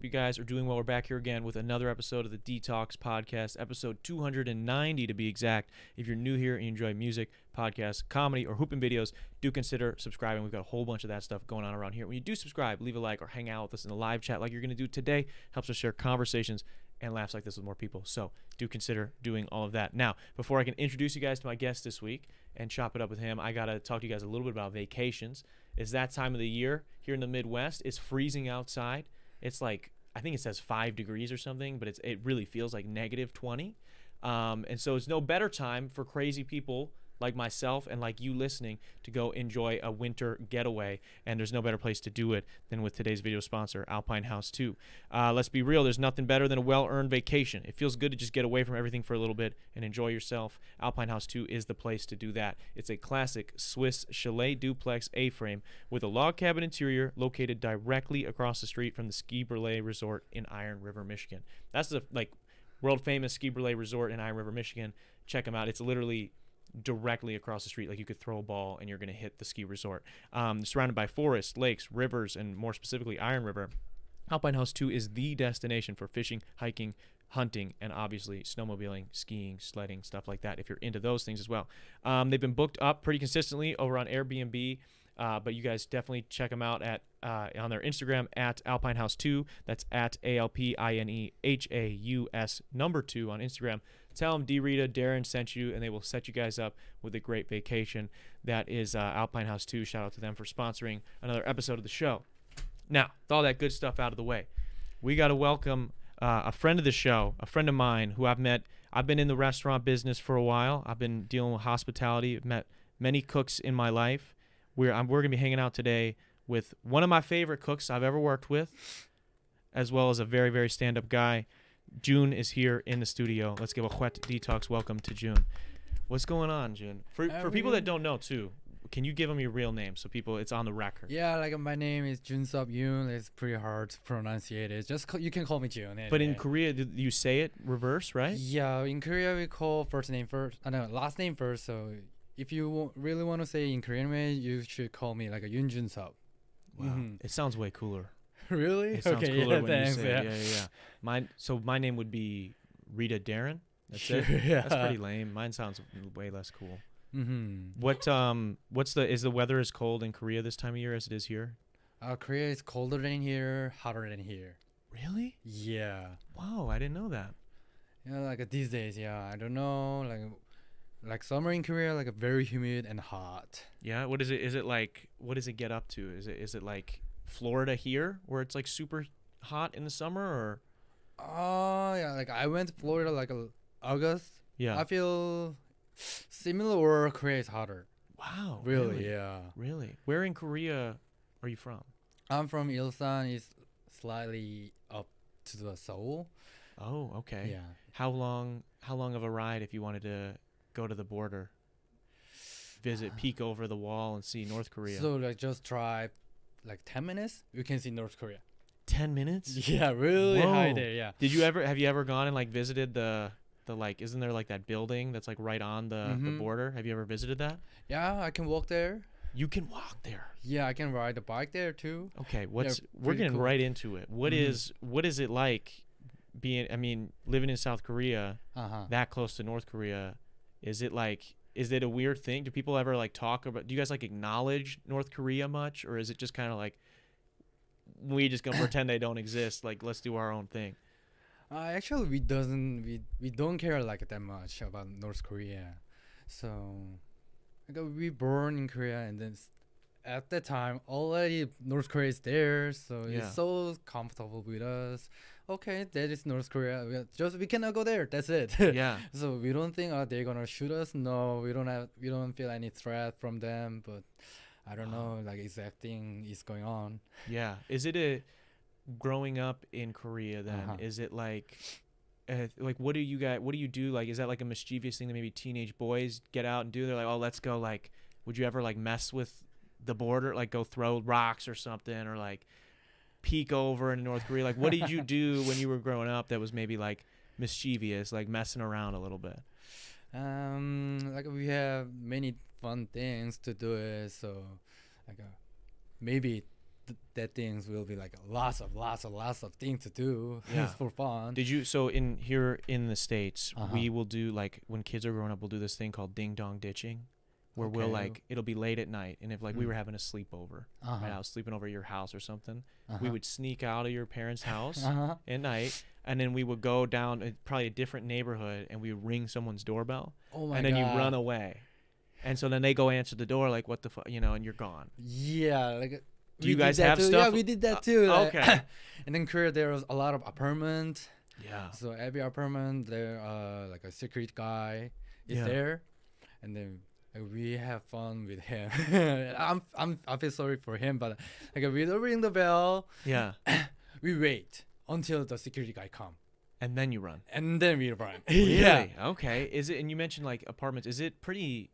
You guys are doing well. We're back here again with another episode of the Detox Podcast, episode 290 to be exact. If you're new here and you enjoy music, podcasts, comedy, or hooping videos, do consider subscribing. We've got a whole bunch of that stuff going on around here. When you do subscribe, leave a like or hang out with us in the live chat like you're going to do today. Helps us share conversations and laughs like this with more people. So do consider doing all of that. Now, before I can introduce you guys to my guest this week and chop it up with him, I got to talk to you guys a little bit about vacations. It's that time of the year here in the Midwest. It's freezing outside. It's like, I think it says 5 degrees or something, but it really feels like negative 20. And so it's no better time for crazy people like myself and like you listening to go enjoy a winter getaway. And there's no better place to do it than with today's video sponsor, Alpine House 2. Let's be real. There's nothing better than a well-earned vacation. It feels good to just get away from everything for a little bit and enjoy yourself. Alpine House 2 is the place to do that. It's a classic Swiss chalet duplex A-frame with a log cabin interior located directly across the street from the Ski Brule Resort in Iron River, Michigan. That's the world-famous Ski Brule Resort in Iron River, Michigan. Check them out. It's literally directly across the street. Like you could throw a ball and you're going to hit the ski resort. Surrounded by forests, lakes, rivers, and more specifically Iron River, Alpine House 2 is the destination for fishing, hiking, hunting, and obviously snowmobiling, skiing, sledding, stuff like that if you're into those things as well. They've been booked up pretty consistently over on Airbnb, but you guys definitely check them out at on their Instagram at Alpine House 2. That's at ALPINEHAUS number 2 on Instagram. Tell them Rita, Darren sent you, and they will set you guys up with a great vacation. That is Alpine House 2. Shout out to them for sponsoring another episode of the show. Now, with all that good stuff out of the way, we got to welcome a friend of the show, a friend of mine who I've met. I've been in the restaurant business for a while. I've been dealing with hospitality. I've met many cooks in my life. We're going to be hanging out today with one of my favorite cooks I've ever worked with, as well as a very, very stand-up guy. Yoon is here in the studio. Let's give a wet detox welcome to Yoon. What's going on, Yoon? For people that don't know, too, can you give them your real name so people, it's on the record? Yeah, like my name is Junsup Yoon. It's pretty hard to pronounce it. It's just you can call me Yoon. Anyway. But in Korea, you say it reverse, right? Yeah, in Korea we call first name first. No, last name first. So if you really want to say in Korean way, you should call me like a Yoon Junsup. Wow, It sounds way cooler. Really? It sounds cooler yeah, when thanks, you say it. Yeah. My name would be Rita Darren. That's sure, it. Yeah. That's pretty lame. Mine sounds way less cool. Mm-hmm. Is the weather as cold in Korea this time of year as it is here? Korea is colder than here, hotter than here. Really? Yeah. Wow, I didn't know that. Yeah, like these days, yeah. I don't know, like summer in Korea, like very humid and hot. Yeah. What is it? Is it like? What does it get up to? Is it like Florida here, where it's like super hot in the summer, or? Oh yeah, like I went to Florida like August. Yeah. I feel similar or Korea is hotter. Wow. Really? Yeah. Really? Where in Korea are you from? I'm from Ilsan. It's slightly up to the Seoul. Oh, okay. Yeah. How long of a ride if you wanted to go to the border? Peek over the wall and see North Korea. So like just drive like 10 minutes, you can see North Korea. 10 minutes? Yeah, really Whoa. high there, yeah. Have you ever gone and like visited the like, isn't there like that building that's like right on the border? Have you ever visited that? Yeah, I can walk there. You can walk there. Yeah, I can ride a bike there too. Okay, we're pretty getting cool. right into it. What is it like living in South Korea, that close to North Korea? Is it a weird thing? Do people ever like talk about, do you guys like acknowledge North Korea much, or is it just kind of like we just gonna pretend they don't exist, like let's do our own thing? Actually we don't care like that much about North Korea. So like, we born in Korea, and then at that time already North Korea is there, so Yeah. it's so comfortable with us. Okay, that is North Korea. We cannot go there. That's it. Yeah. So we don't think they're gonna shoot us. No, we don't feel any threat from them. But I don't know, like exact thing is going on. Yeah. Is it growing up in Korea then? Is it like what do you do? Like, is that like a mischievous thing that maybe teenage boys get out and do? They're like, oh, let's go. Like, would you ever like mess with the border, like go throw rocks or something, or like peek over in North Korea? Like, what did you do when you were growing up that was maybe like mischievous, like messing around a little bit? Like we have many fun things to do it. So, like maybe that things will be like lots of things to do. Yeah. It's for fun. Did you so in here in the States, Uh-huh. we will do like when kids are growing up, we'll do this thing called ding dong ditching, where we'll Okay. like it'll be late at night, and if like we Mm. were having a sleepover, Uh-huh. right, I was sleeping over at your house or something, we Uh-huh. would sneak out of your parents' house Uh-huh. at night, and then we would go down probably a different neighborhood, and we would ring someone's doorbell, Oh my and then god. you run away, and so then they go answer the door like what the fuck, you know, and you're gone. Yeah, like Do you we did guys that have too. stuff? Yeah, we did that too. like- Okay. And in Korea there was a lot of apartment. Yeah. So every apartment there like a security guy is Yeah. there, and then like, we have fun with him. I feel sorry for him, but like we don't ring the bell. Yeah. We wait until the security guy come, And then you run. and then we run. Really? Yeah. Okay. Is it? And you mentioned like apartments. Is it pretty?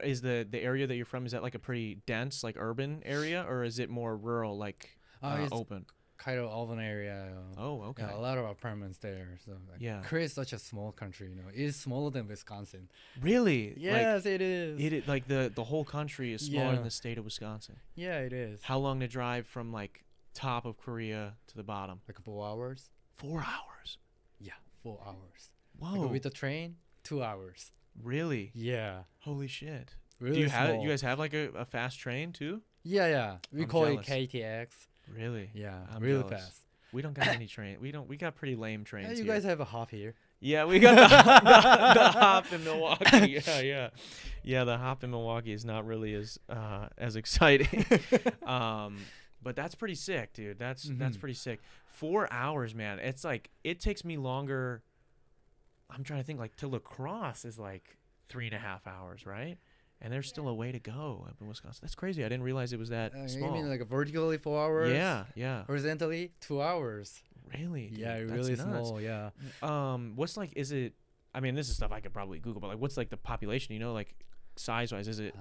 Is the area that you're from? Is that like a pretty dense, like urban area, or is it more rural, like It's open? kind of urban area. Oh, okay. Yeah, a lot of apartments there. So like, Yeah. Korea is such a small country. It is smaller than Wisconsin. Really? Yes, it is. Like, like the whole country is smaller Yeah. than the state of Wisconsin. Yeah, it is. How long to drive from like top of Korea to the bottom? Like 4 hours. 4 hours. Yeah, 4 hours. Whoa. Like with the train, 2 hours. Really? Yeah. Holy shit. Really Do you have? small. You guys have like a fast train too? Yeah. We I'm call jealous. it KTX. Really? Yeah, I'm really jealous. fast. We don't got any train. We got pretty lame Yeah, trains you here. guys have a hop here. Yeah, we got the hop in Milwaukee. Yeah. The hop in Milwaukee is not really as exciting. But that's pretty sick, dude. That's Mhm. pretty sick. 4 hours, man. It's like it takes me longer. I'm trying to think. Like to La Crosse is like 3.5 hours, right? And there's still a way to go up in Wisconsin. That's crazy. I didn't realize it was that You small. mean like vertically 4 hours? Yeah. Horizontally 2 hours. Really? Dude, Yeah, that's really nuts. small. Yeah. What's like? Is it? I mean, this is stuff I could probably Google, but like, what's like the population? You know, like size-wise, is it?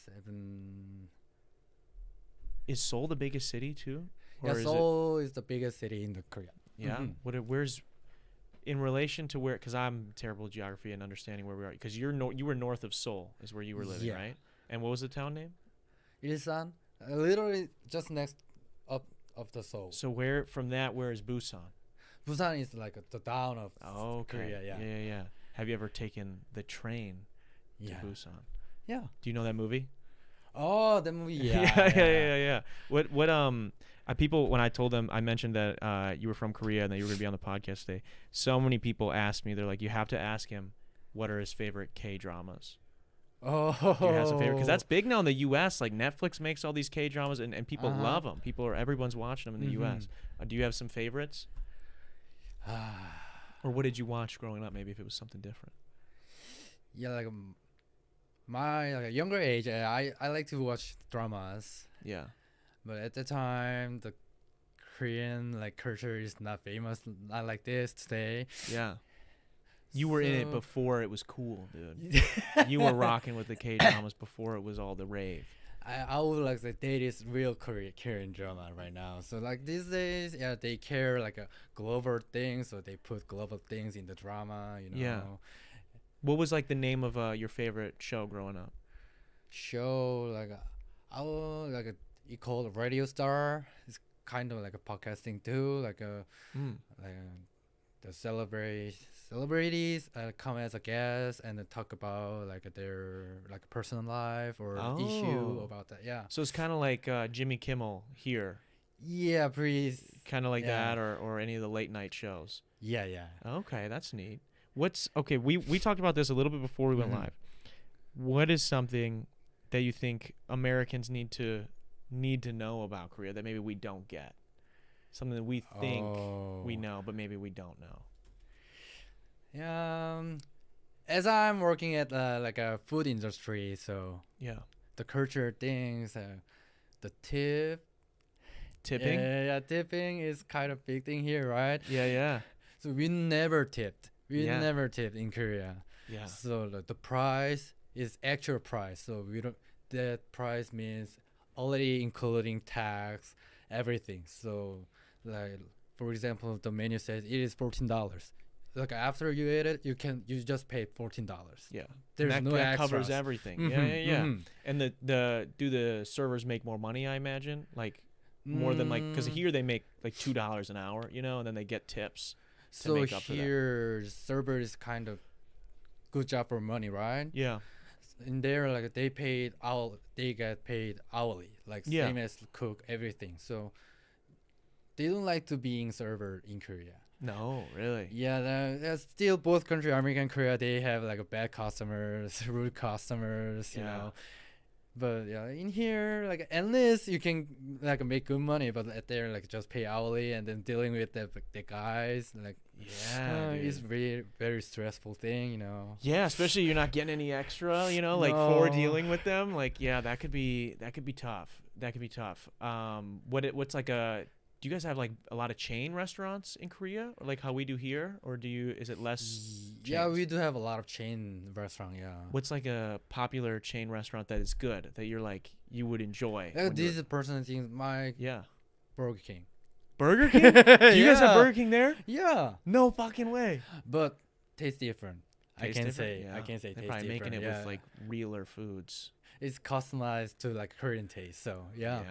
7. Is Seoul the biggest city too? Yeah, is it? Seoul is the biggest city in the Korea. Yeah. Mhm. Where's in relation to where? Because I'm terrible at geography and understanding where we are. Because you were north of Seoul, is where you were living, Yeah. right? And what was the town name? Ilsan, literally just next up of the Seoul. So where from that? Where is Busan? Busan is like the town of Oh, okay. Korea. Yeah. Yeah. Have you ever taken the train to Yeah. Busan? Yeah. Do you know that movie? Oh, the movie. Yeah. Yeah. What people, when I told them, I mentioned that you were from Korea and that you were gonna be on the podcast today. So many people asked me, they're like, you have to ask him what are his favorite K dramas. Oh. Do you have some favorite? Because that's big now in the U.S. Like Netflix makes all these K dramas and people Uh-huh. love them. Everyone's watching them in the Mhm. U.S. Do you have some favorites, or what did you watch growing up? Maybe if it was something different. Yeah, like my like younger age, I like to watch dramas, Yeah. but at the time the Korean like culture is not famous, not like this today. Yeah. You were in it So- before it was cool, dude. You were rocking with the K dramas before it was all the rave. I would like to date is real Korean drama right now. So like these days, yeah, they care like a global thing, so they put global things in the drama. Yeah. What was like the name of your favorite show growing up? Show like I will like you call it Radio Star. It's kind of like a podcasting too, like a the celebrities come as a guest and then talk about like their like personal life or issue Oh. about that. Yeah. So it's kind of like Jimmy Kimmel here, Yeah, pretty. kind of like Yeah. that, or any of the late night shows. Yeah. Okay, that's neat. Okay? We talked about this a little bit before we went Mhm. live. What is something that you think Americans need to know about Korea that maybe we don't get? Something that we think we know, but maybe we don't know. As I'm working at like a food industry, so Yeah. the culture things, the Tipping. yeah, tipping is kind of big thing here, right? Yeah. So we never tipped. We Yeah. never tipped in Korea. Yeah. So the price is actual price. So we don't. That price means already including tax, everything. So like for example, the menu says it is $14. like after you eat it, you just pay $14. Yeah. There's that, no that covers extras. everything. Mhm, Yeah. mhm. And do the servers make more money? I imagine, like more than like because Mm, here they make like $2 an hour, you know, and then they get tips to so make up for that. here, server is kind of good job for money, right? Yeah. In there, like they get paid hourly, like Yeah. same as cook everything. So they don't like to be in server in Korea. No, really. Yeah, that's still both country, America and Korea, they have like a bad customers, rude customers, you Yeah. know. But yeah, in here, like at least you can like make good money, but at there like just pay hourly and then dealing with the guys, like Yeah, it's dude. really very stressful thing, you know. Yeah, especially you're not getting any extra, you know, like for No. dealing with them. Like, yeah, that could be tough. That could be tough. What's like do you guys have like a lot of chain restaurants in Korea, or like how we do here, or is it less? Yeah, chains? we do have a lot of chain restaurant. Yeah. What's like a popular chain restaurant that is good that you're like you would enjoy? Like, when this you're- is a personal thing. My yeah, Burger King. Burger King. Do you guys have Yeah. Burger King there? Yeah, No fucking way. but tastes different. Taste I different? can say Yeah. I can say They're taste probably different. making it yeah. with like realer foods. It's customized to like Korean taste. So yeah.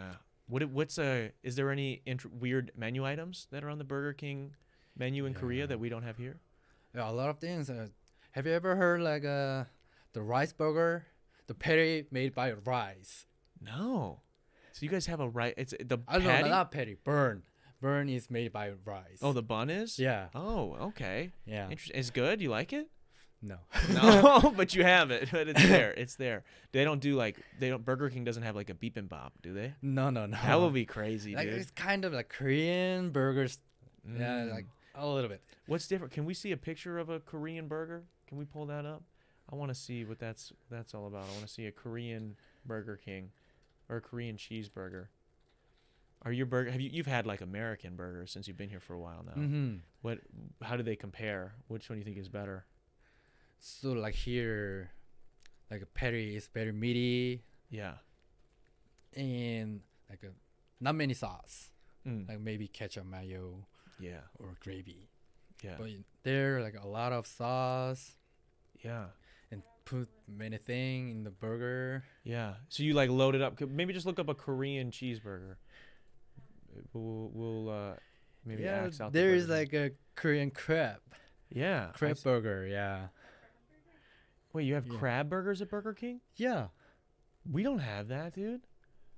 Is there any weird menu items that are on the Burger King menu in Korea Yeah. that we don't have here? Yeah, a lot of things. Have you ever heard like the rice burger, the patty made by rice? No. So you guys have a it's the I don't know, patty? not patty. Burn. Burn is made by rice. Oh, the bun is? yeah, Oh, okay. yeah. Interesting. It's good. You like it? No. No, but you have it. But it's there. It's there. Burger King doesn't have like a bibimbap, do they? No. That would be crazy, like dude. it's kind of like Korean burgers. Yeah, Mm. like a little bit. What's different? Can we see a picture of a Korean burger? Can we pull that up? I want to see what that's all about. I want to see a Korean Burger King or a Korean cheeseburger. Are your burger you've had like American burgers since you've been here for a while now. Mm-hmm. How do they compare? Which one do you think is better? So like here, like a patty is very meaty Yeah. and like not many sauce, Mm. like maybe ketchup, mayo, Yeah. or gravy. Yeah. But there like a lot of sauce Yeah. and put many thing in the burger. Yeah. So you like load it up. Maybe just look up a Korean cheeseburger. We'll maybe yeah, axe out the there is Burger like a Korean crab yeah. crab burger. Yeah, Wait, you have Yeah. crab burgers at Burger King? yeah, We don't have that, dude.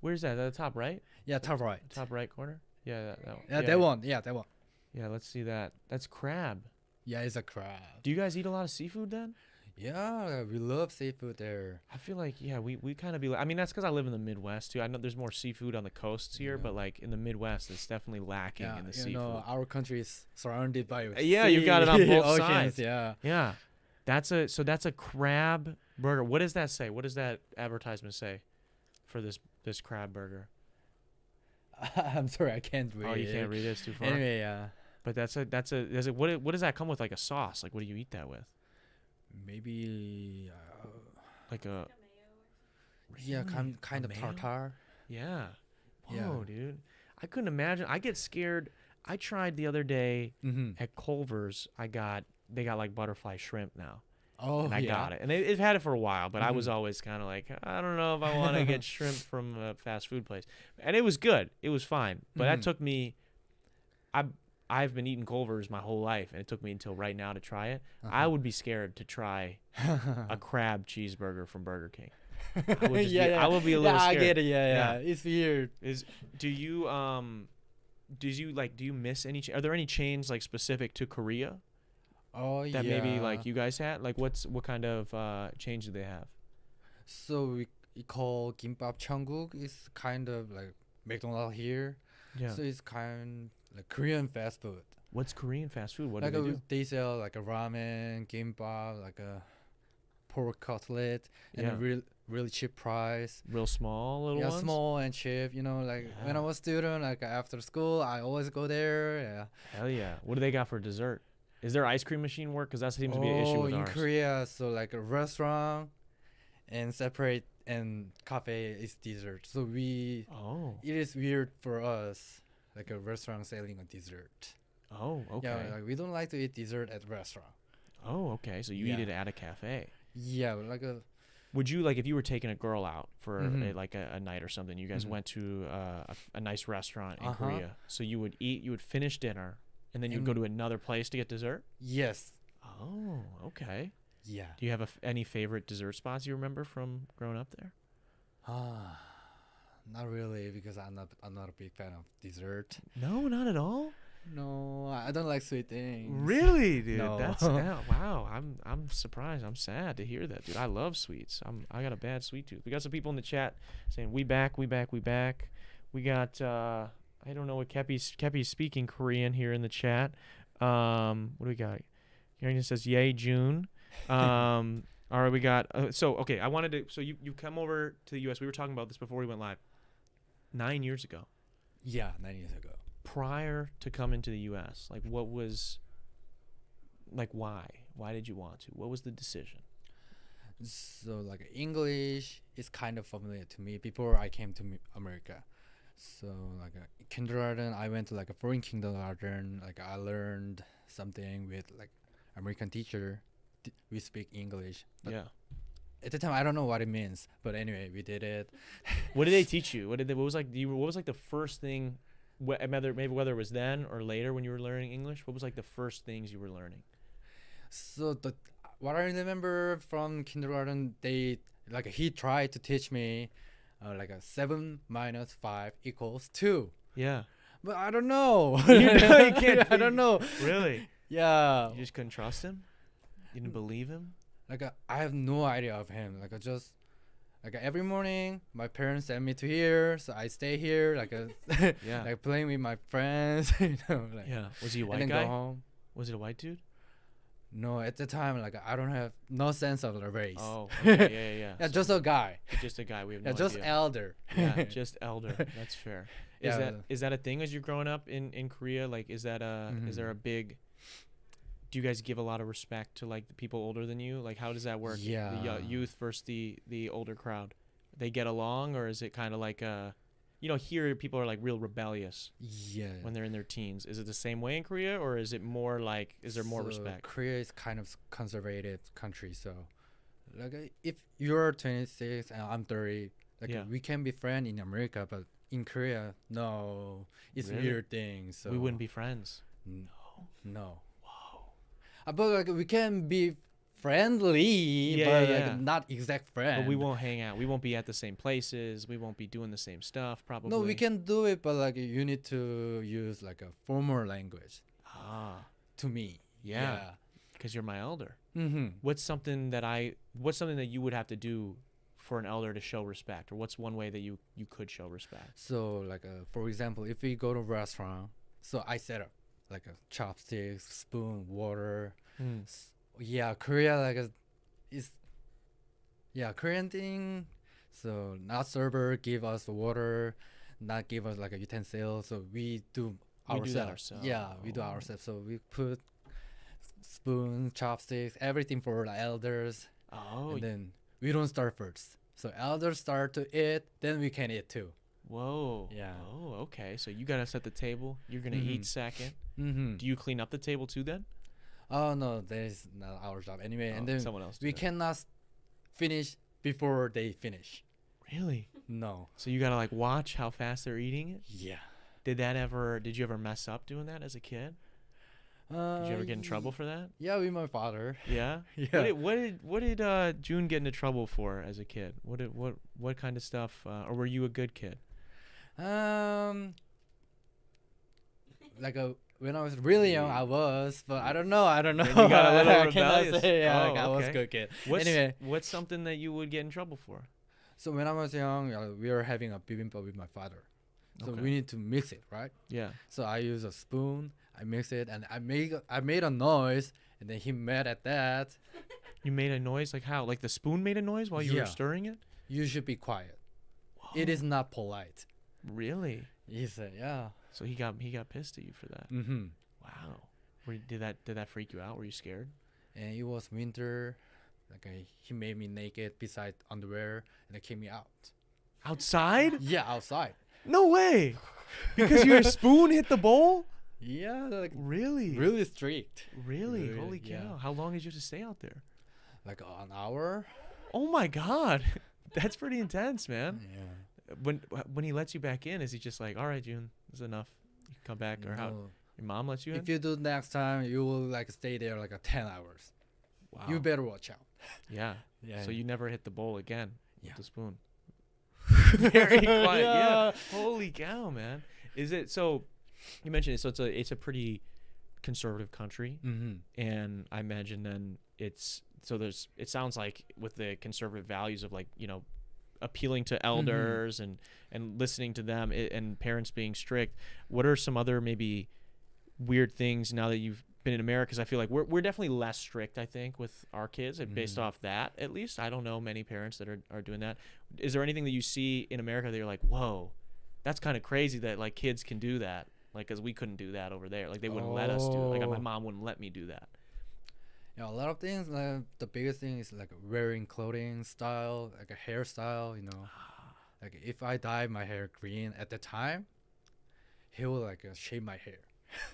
Where's that? At the top right? yeah. Top right. Top right corner? Yeah, that one. Yeah, that one. Yeah, that one. Yeah, let's see that. That's crab. Yeah, it's a crab. Do you guys eat a lot of seafood then? Yeah, we love seafood there. I feel like we kind of be. I mean, that's because I live in the Midwest too. I know there's more seafood on the coasts here, Yeah. but like in the Midwest, it's definitely lacking Yeah, in the you seafood. know, our country is surrounded by Yeah, you've got it on both oceans, sides. Yeah. Yeah, that's a crab burger. What does that say? What does that advertisement say for this crab burger? I'm sorry, I can't read. Oh, you can't read it. It's too far. Anyway, yeah, But what does that come with? Like a sauce? Like what do you eat that with? maybe Like a yeah, Really? kind A of mayo? tartar. yeah. Yeah. Whoa, dude. I couldn't imagine. I get scared. I tried the other day Mm-hmm. at Culver's. They got like butterfly shrimp now, Oh, and I yeah. got it. And they've had it for a while, but I was Mhm. always kind of like, I don't know if I want to get shrimp from a fast food place. And it was good. It was fine. But that Mhm. took me. I've been eating Culver's my whole life, and it took me until right now to try it. I would be scared to try a crab cheeseburger from Burger King. I would just I would be a little yeah, scared. I get it. Yeah, Yeah. yeah. It's weird. Do you miss any? Are there any chains like specific to Korea Oh, that yeah. maybe like you guys had? Like what kind of chains do they have? So we call gimbap Cheongguk. It's kind of like McDonald's here. Yeah. So it's kind of like Korean fast food. What's Korean fast food? What Like do they do? they sell like a ramen, gimbap, like a pork cutlet, and Yeah. a really cheap price. Real small little Yeah, ones. small and cheap. You know, like when I Yeah. was student, like after school, I always go there. Yeah. Hell yeah. What do they got for dessert? Is their ice cream machine work? Because that seems to be an issue Oh, with in ours. Korea, so like a restaurant and separate and cafe is dessert. So Oh. it is weird for us, like a restaurant selling a dessert. Oh, okay. Yeah, like we don't like to eat dessert at restaurant. Oh, okay. So you eat it at a cafe. Yeah, like a. Would you like if you were taking a girl out for Mhm. a night or something? You guys Mhm. went to a nice restaurant in Uh-huh. Korea. So you would eat, you would finish dinner, and then you'd go to another place to get dessert. Yes. Oh, okay. Yeah. Do you have any favorite dessert spots you remember from growing up there? Ah, not really because I'm not a big fan of dessert. No, not at all. No, I don't like sweet things. Really, dude? No. That's wow. I'm surprised. I'm sad to hear that, dude. I love sweets. I got a bad sweet tooth. We got some people in the chat saying we back, we back, we back. We got I don't know what Kepi's speaking Korean here in the chat. What do we got? Karen says yay June. All right, we got so okay. I wanted to so you come over to the U.S. We were talking about this before we went live. 9 years ago. Yeah, 9 years ago. Prior to coming to the U.S., like what was, like why did you want to? What was the decision? So like English is kind of familiar to me before I came to America. So like kindergarten, I went to like a foreign kindergarten. Like I learned something with like American teacher. We speak English. But Yeah. at the time, I don't know what it means, but anyway, we did it. What did they teach you? What was like the first thing, whether it was then or later when you were learning English? What was like the first things you were learning? So what I remember from kindergarten, he tried to teach me like a 7 minus 5 equals 2. Yeah. But I don't know. You can't. I don't know. Really? Yeah. You just couldn't trust him? You didn't believe him? Like I have no idea of him. Like I just like every morning my parents send me to here, so I stay here Yeah. like playing with my friends. Like, Yeah. Was he a and white then guy? go home. Was it a white dude? No, at the time like I don't have no sense of the race. Oh, okay. Yeah. Yeah, So just a guy. just a guy. We have no Yeah, just idea. elder. Yeah, just elder. That's fair. Yeah. Is that a thing as you're growing up in Korea? Like, is that is there a big? Do you guys give a lot of respect to like the people older than you? Like, how does that work? Yeah. The youth versus the older crowd. They get along, or is it kind of like here people are like real rebellious Yeah. when they're in their teens. Is it the same way in Korea, or is it more like is there more So respect? Korea is kind of conservative country, so like if you're 26 and I'm 30, like Yeah. we can be friends in America, but in Korea, no, it's Really? weird thing. So We wouldn't be friends. No. Whoa. But like we can be friendly, Yeah, but yeah. like not exact friend. But we won't hang out. We won't be at the same places. We won't be doing the same stuff. Probably. No, we can do it, but like you need to use like a formal language Ah, to me. yeah. Because you're my elder. Mm-hmm. What's something that you would have to do for an elder to show respect, or what's one way that you could show respect? So like for example, if we go to a restaurant, so I set up like a chopsticks, spoon, water. Yeah, Korea Korean thing. So not server give us water, not give us like a utensil. So we do We do that ourselves. Yeah, we do Oh. ourselves. So we put spoon, chopsticks, everything for the elders, Oh, and then we don't start first. So elders start to eat, then we can eat too. whoa. Yeah. Oh, okay. So you gotta set the table. You're gonna eat second. Mm-hmm. Do you clean up the table too then? Oh no, that is not our job anyway. And Oh, then someone else. we do that. cannot finish before they finish. Really. No. So you gotta like watch how fast they're eating it. Yeah. Did you ever mess up doing that as a kid? Did you ever get in trouble for that? Yeah, with my father. Yeah. Yeah. What did June get into trouble for as a kid? What kind of stuff? Or were you a good kid? Like when I was really young, I was, but I don't know. Then you got a little I cannot rebellious. say, yeah, Oh, like I was okay. good kid. What's, Anyway. what's something that you would get in trouble for? So when I was young, we were having a bibimbap with my father. So Okay. we need to mix it, right? Yeah. So I use a spoon. I mix it, and I made a noise, and then he mad at that. You made a noise like how? Like the spoon made a noise while you Yeah. were stirring it? You should be quiet. It is not polite. Really? He said, yeah. So he got pissed at you for that. Mm-hmm. Wow. Did that freak you out? Were you scared? And it was winter. Like he made me naked beside underwear, and they kicked me out. Outside? Yeah, outside. No way. Because your spoon hit the bowl? Yeah, like Really? really strict. Really? Really, Holy cow. yeah. How long did you have to stay out there? Like an hour. Oh my god. That's pretty intense, man. Yeah. When he lets you back in, is he just like, "All right, June, this is enough. You can come back," or how No. your mom lets you in? If you do next time, you will like stay there like a 10 hours. Wow. You better watch out. Yeah. Yeah. So you never hit the bowl again Yeah. with the spoon. Very quiet. Yeah. Yeah. Holy cow, man. Is it so? You mentioned it. So it's a pretty conservative country, Mm-hmm. and I imagine then it's so there's. It sounds like with the conservative values of like appealing to elders and listening to them and parents being strict. What are some other maybe weird things now that you've been in America? Because I feel like we're definitely less strict, I think, with our kids based off that. At least I don't know many parents that are doing that. Is there anything that you see in America that you're like, whoa, that's kind of crazy that like kids can do that? Like, because we couldn't do that over there. Like they wouldn't let us do it. Like my Oh. mom wouldn't let me do that. Yeah, a lot of things. Like the biggest thing is like wearing clothing style, like a hairstyle. Like if I dye my hair green at the time, he will like shave my hair.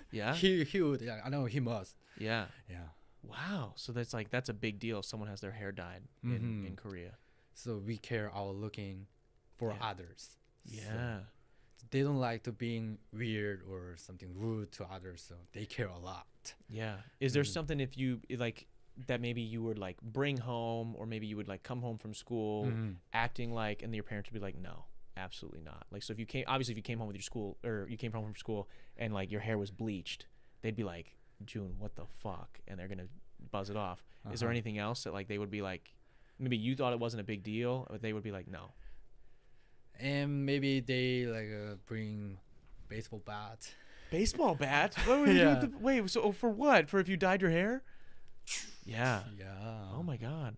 Yeah. He would. Yeah, I know he must. Yeah. Yeah. Wow. So that's a big deal if someone has their hair dyed in Korea. So we care our looking for Yeah. others. So Yeah. they don't like to being weird or something rude to others, so they care a lot. Yeah. Is there Mhm. something if you like that maybe you would like bring home, or maybe you would like come home from school acting like, and your parents would be like, no, absolutely not. Like, so if you came home with your school, or you came home from school and like your hair was bleached, they'd be like, June, what the fuck? And they're going to buzz it off. Is there Uh-huh. anything else that like they would be like, maybe you thought it wasn't a big deal, but they would be like, no. And maybe they like bring baseball bat. Baseball bat? What would you do Yeah. with the, wait, so for what? For if you dyed your hair? Yeah. Yeah. Oh my God.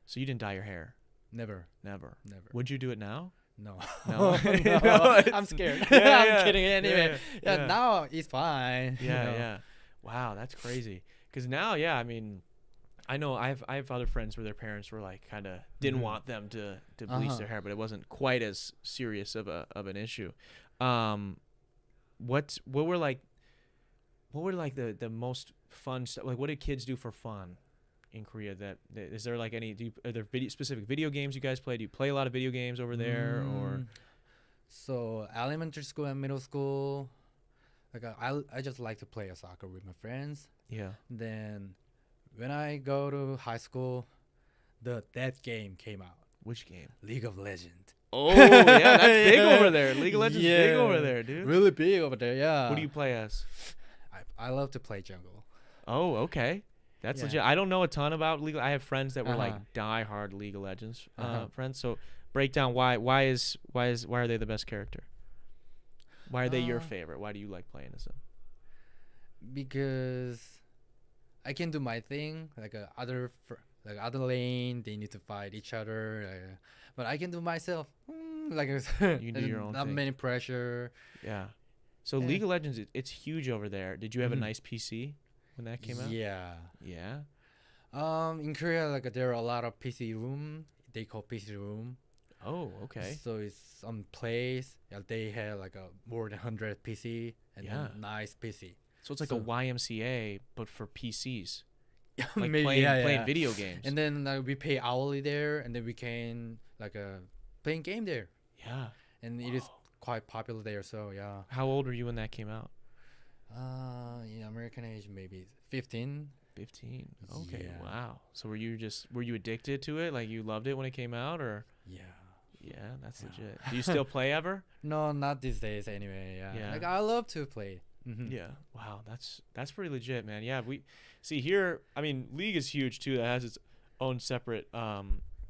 So you didn't dye your hair? Never. Never. Would you do it now? No. No. No, No, I'm scared. Yeah, I'm yeah. kidding. Anyway. Yeah, Yeah, yeah. now it's fine. Yeah, yeah. Wow, that's crazy. Because now, yeah, I mean, I know I have other friends where their parents were like kind of didn't Mhm. want them to bleach their hair, but it wasn't quite as serious of an issue. What were like the most fun stuff? Like, what did kids do for fun in Korea? That is there like any? Are there specific video games you guys play? Do you play a lot of video games over there, or? So elementary school and middle school, like I just like to play a soccer with my friends. Yeah. Then when I go to high school, that game came out, Which game? League of Legends. Oh yeah, that's big Yeah. over there. League of Legends big over Yeah. there, dude. Really big over there. Yeah. What do you play as? I love to play jungle. Oh, okay. That's Yeah. legit. I don't know a ton about League. I have friends that were like Uh-huh. die-hard League of Legends Uh-huh. friends. So break down why are they the best character? Why are they your favorite? Why do you like playing as them? Because I can do my thing. Like other lane, they need to fight each other. But I can do myself. Like You do your own not thing. many pressure. Yeah. So Yeah. League of Legends, it's huge over there. Did you have a Mhm. nice PC when that came out? Yeah. Yeah. In Korea, like there are a lot of PC room. They call PC room. Oh, okay. So it's some place. Yeah, they have like a more than 100 PC and Yeah. then nice PC. So it's like So- a YMCA but for PCs. Yeah, Like maybe, playing video games. And then we pay hourly there, and then we can like playing game there, yeah. and it is quite popular there. So yeah. How old were you when that came out? In American age, maybe 15. 15. Okay. Yeah. Wow. So were you addicted to it? Like you loved it when it came out, or? Yeah. Yeah, that's Yeah. legit. Do you still play ever? No, not these days anyway. Yeah. Yeah. Like I love to play. Mhm. Yeah. Wow, that's pretty legit, man. Yeah, we see here. I mean, League is huge too. That has its own separate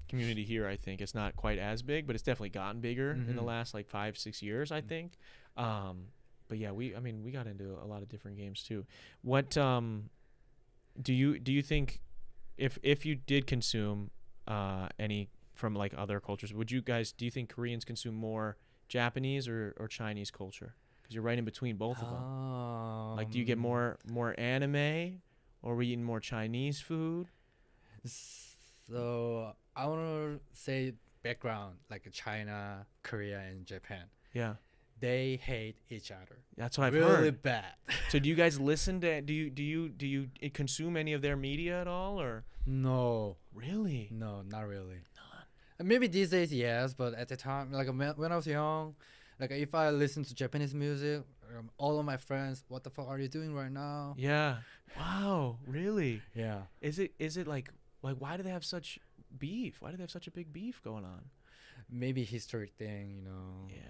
community here. I think it's not quite as big, but it's definitely gotten bigger in the Mhm. last like 5-6 years. I think. But yeah, we got into a lot of different games too. What do you think if you did consume any from like other cultures, do you think Koreans consume more Japanese or Chinese culture? Because you're right in between both of them. Like, do you get more anime, or are we eating more Chinese food? So I want to say background like China, Korea, and Japan. Yeah. they hate each other. That's what I've Really heard. bad. So do you guys listen to? Do you consume any of their media at all, or No, really? no, not really. Maybe these days, yes, but at the time, like when I was young, like if I listen to Japanese music, all of my friends, what the fuck are you doing right now? Yeah. Wow. Really? Yeah. Is it like why do they have such beef? Why do they have such a big beef going on? Maybe historic thing, you know. Yeah.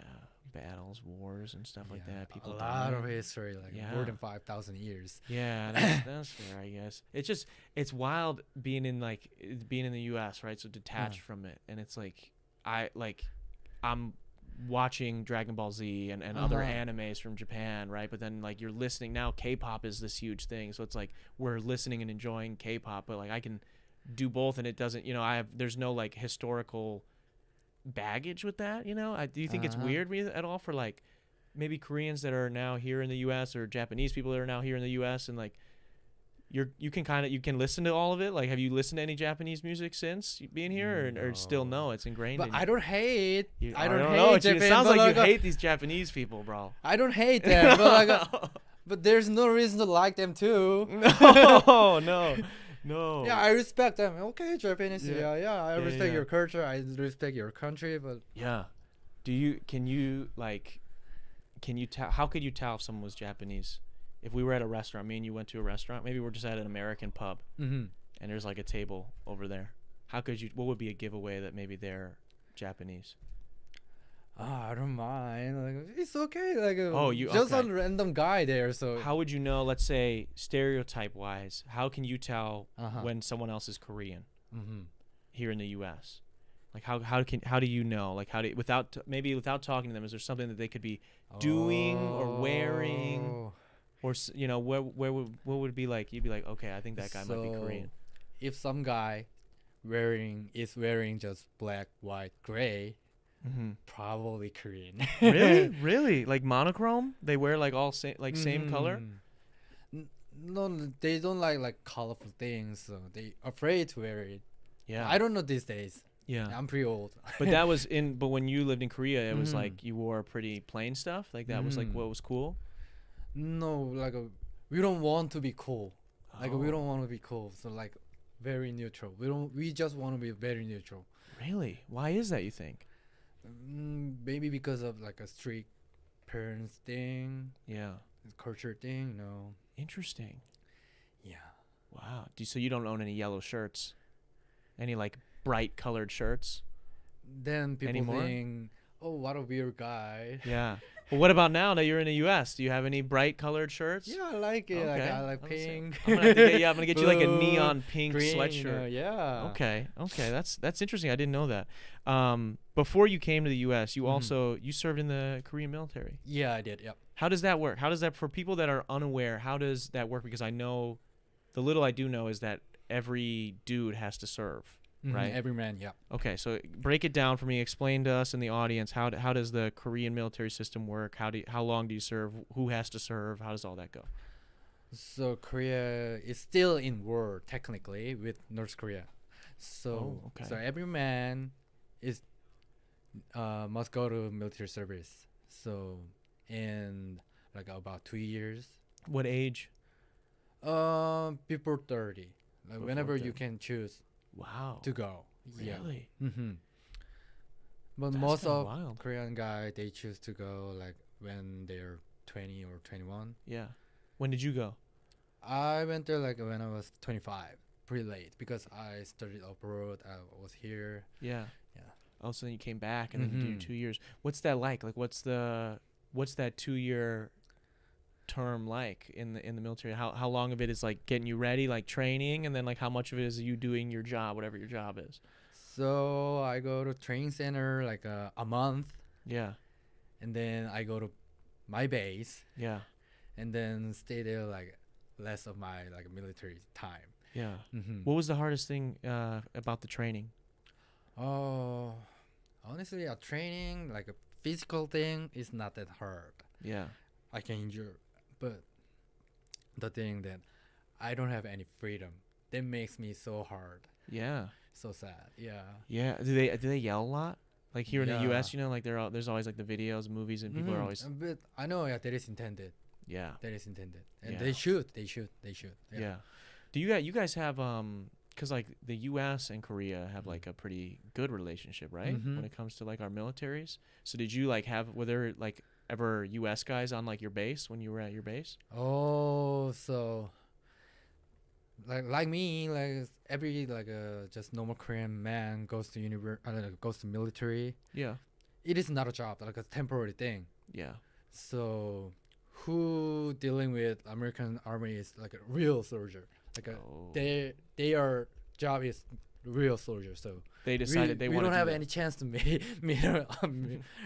Battles, wars, and stuff like that. People a lot of dying. history, like Yeah. more than 5,000 years. Yeah, that's fair, I guess. It's wild being in the U.S., right? So detached from it, and it's like I'm watching Dragon Ball Z and other animes from Japan, right? But then like you're listening now, K-pop is this huge thing, so it's like we're listening and enjoying K-pop, but like I can do both, and it doesn't, there's no like historical baggage with that, do you think it's weird at all for like maybe Koreans that are now here in the US or Japanese people that are now here in the US, and like you can listen to all of it? Like, have you listened to any Japanese music since being here, or still no, it's ingrained But in I don't hate. I don't don't hate know. Japan, It sounds but like you hate these Japanese people, bro. I don't hate them, but but there's no reason to like them too. No. Yeah, I respect them. Okay, Japanese. Yeah. Yeah. I respect yeah. your culture. I respect your country, but Yeah. Can you tell, how could you tell if someone was Japanese? If we were at a restaurant, me and you went to a restaurant, maybe we're just at an American pub, and there's like a table over there. What would be a giveaway that maybe they're Japanese? I don't mind. Like, it's okay. Like, just okay. a random guy there. So How would you know, let's say stereotype wise, how can you tell Uh-huh. when someone else is Korean here in the US? Like how do you know? Like without talking to them, is there something that they could be doing or wearing, or what would it be like? You'd be like, okay, I think that guy might be Korean. If some guy is wearing just black, white, gray, probably Korean. Really? Like monochrome? They wear like all same color? No, they don't like colorful things, so they afraid to wear it. Yeah. I don't know these days. Yeah. I'm pretty old. But but when you lived in Korea, it was like you wore pretty plain stuff. Like that was like what was cool. No, like we don't want to be cool. Like we don't want to be cool. So like very neutral. We just want to be very neutral. Really? Why is that, you think? Maybe because of like a strict parents thing. Yeah. Culture thing. No. Interesting. Yeah. Wow. So you don't own any yellow shirts? Any like bright colored shirts? Then people Anymore? think, oh, what a weird guy. Yeah. Well, what about now that you're in the U.S.? Do you have any bright colored shirts? Yeah, I like it. Like, Okay. I like I'm gonna say- pink. I'm gonna get you like a Blue, neon pink green, sweatshirt. yeah. Okay. That's interesting. I didn't know that. Before you came to the U.S., you also you served in the Korean military. Yeah, I did. Yep. How does that work? How does that, for people that are unaware, how does that work? Because I know, the little I do know is that every dude has to serve, right? Every man. Yeah. Okay, so break it down for me. Explain to us and the audience how does the Korean military system work? How long do you serve? Who has to serve? How does all that go? So Korea is still in war technically with North Korea. So okay. so every man is must go to military service. So in like about 2 years. What age? Before 30. Like Before whenever 30. you can choose Wow. to go. Really? Yeah. But That's most kinda of wild. Korean guy they choose to go like when they're 20 or 21. Yeah. When did you go? I went there like when I was 25, pretty late because I studied abroad. I was here. Yeah. Yeah. Oh, so then you came back and then you did your 2 years. What's that like? Like, what's that 2 year term like in the military? How long of it is like getting you ready, like training, and then like how much of it is you doing your job, whatever your job is? So I go to training center like a month, Yeah. and then I go to my base, Yeah. and then stay there like less of my like military time. Yeah. What was the hardest thing about the training? Oh, honestly, a training like a physical thing is not that hard. Yeah. I can endure, but the thing that I don't have any freedom that makes me so hard, Yeah. so sad. Yeah. Yeah. Do they yell a lot? Like here in the Yeah. U.S., like there's always like the videos, movies, and people are always But I know, yeah, that is intended. yeah. That is intended, and Yeah. they should. Yeah. Do you guys have cuz like the US and Korea have like a pretty good relationship, right? When it comes to like our militaries. So did you like were there like ever US guys on like your base when you were at your base? Oh, so like me, like every just normal Korean man goes to goes to military. Yeah. It is not a job, like a temporary thing. Yeah. So who dealing with American army is like a real soldier. Like Oh. their job is real soldier. So They decided they we wanted don't to have do that. any chance to meet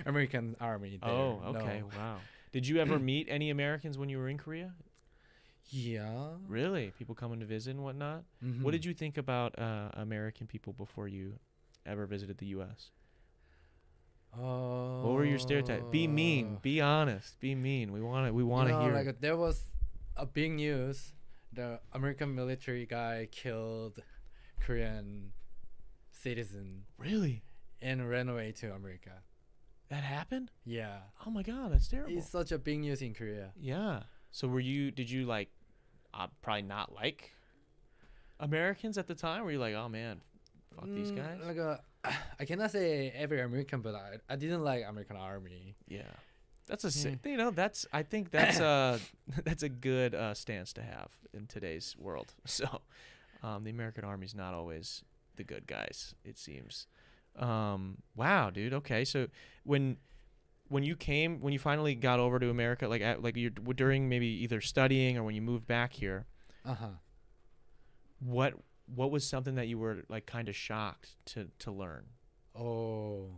American army. There. Oh, No. okay. Wow. Did you ever meet any Americans when you were in Korea? Yeah. Really? People coming to visit and whatnot? What did you think about American people before you ever visited the U.S.? What were your stereotypes? Be mean. Be honest. Be mean. We want to hear. Like there was a big news. The American military guy killed Korean citizen Really? and ran away to America. That happened? Yeah. Oh my God, that's terrible. It's such a big news in Korea. Yeah. So did you like probably not like Americans at the time? Were you like, oh man, fuck these guys? I cannot say every American, but I didn't like American army. Yeah. That's a sick, I think that's that's a good stance to have in today's world. So, the American Army's not always the good guys, it seems. Wow, dude. Okay. So when you finally got over to America, like you during maybe either studying or when you moved back here, what was something that you were like kind of shocked to learn? Oh.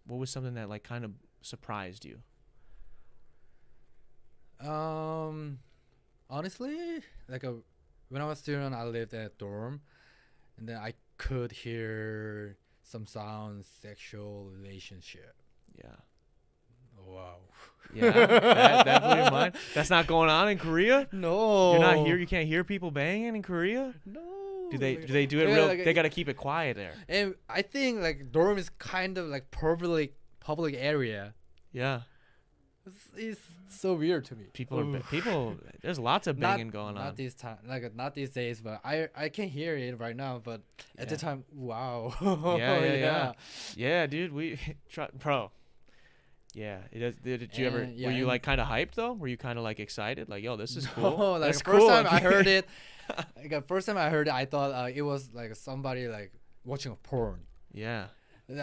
What was something that like kind of surprised you? Honestly, when I was student, I lived in a dorm, and then I could hear some sounds, sexual relationship. Yeah. Wow. Yeah, that blew your mind. That's not going on in Korea. No. You're not here. You can't hear people banging in Korea. No. Do they do it Yeah, real? like, They gotta keep it quiet there. And I think like dorm is kind of like public area. Yeah. It's so weird to me. People. There's lots of banging going on. Not this time, not these days, but I can hear it right now. But at the Yeah. time, wow. Yeah. Yeah, dude. We bro. Yeah. Did you ever? Yeah, were you and- like kind of hyped though? Were you kind of like excited? Like, yo, this is No, cool. like That's the first cool. time I heard it, I thought it was like somebody like watching a porn. Yeah.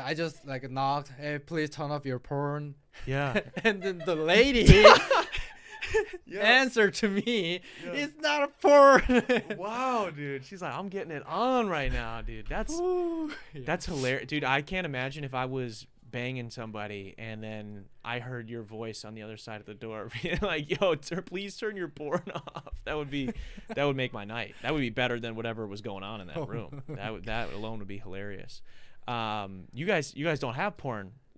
I just like knocked, hey, please turn off your porn. Yeah. And then the lady answered to me, Yeah. it's not a porn. Wow, dude. She's like, I'm getting it on right now, dude. That's hilarious, dude. I can't imagine if I was banging somebody and then I heard your voice on the other side of the door being like, yo, please turn your porn off. That would make my night. That would be better than whatever was going on in that room. That alone would be hilarious. You guys don't have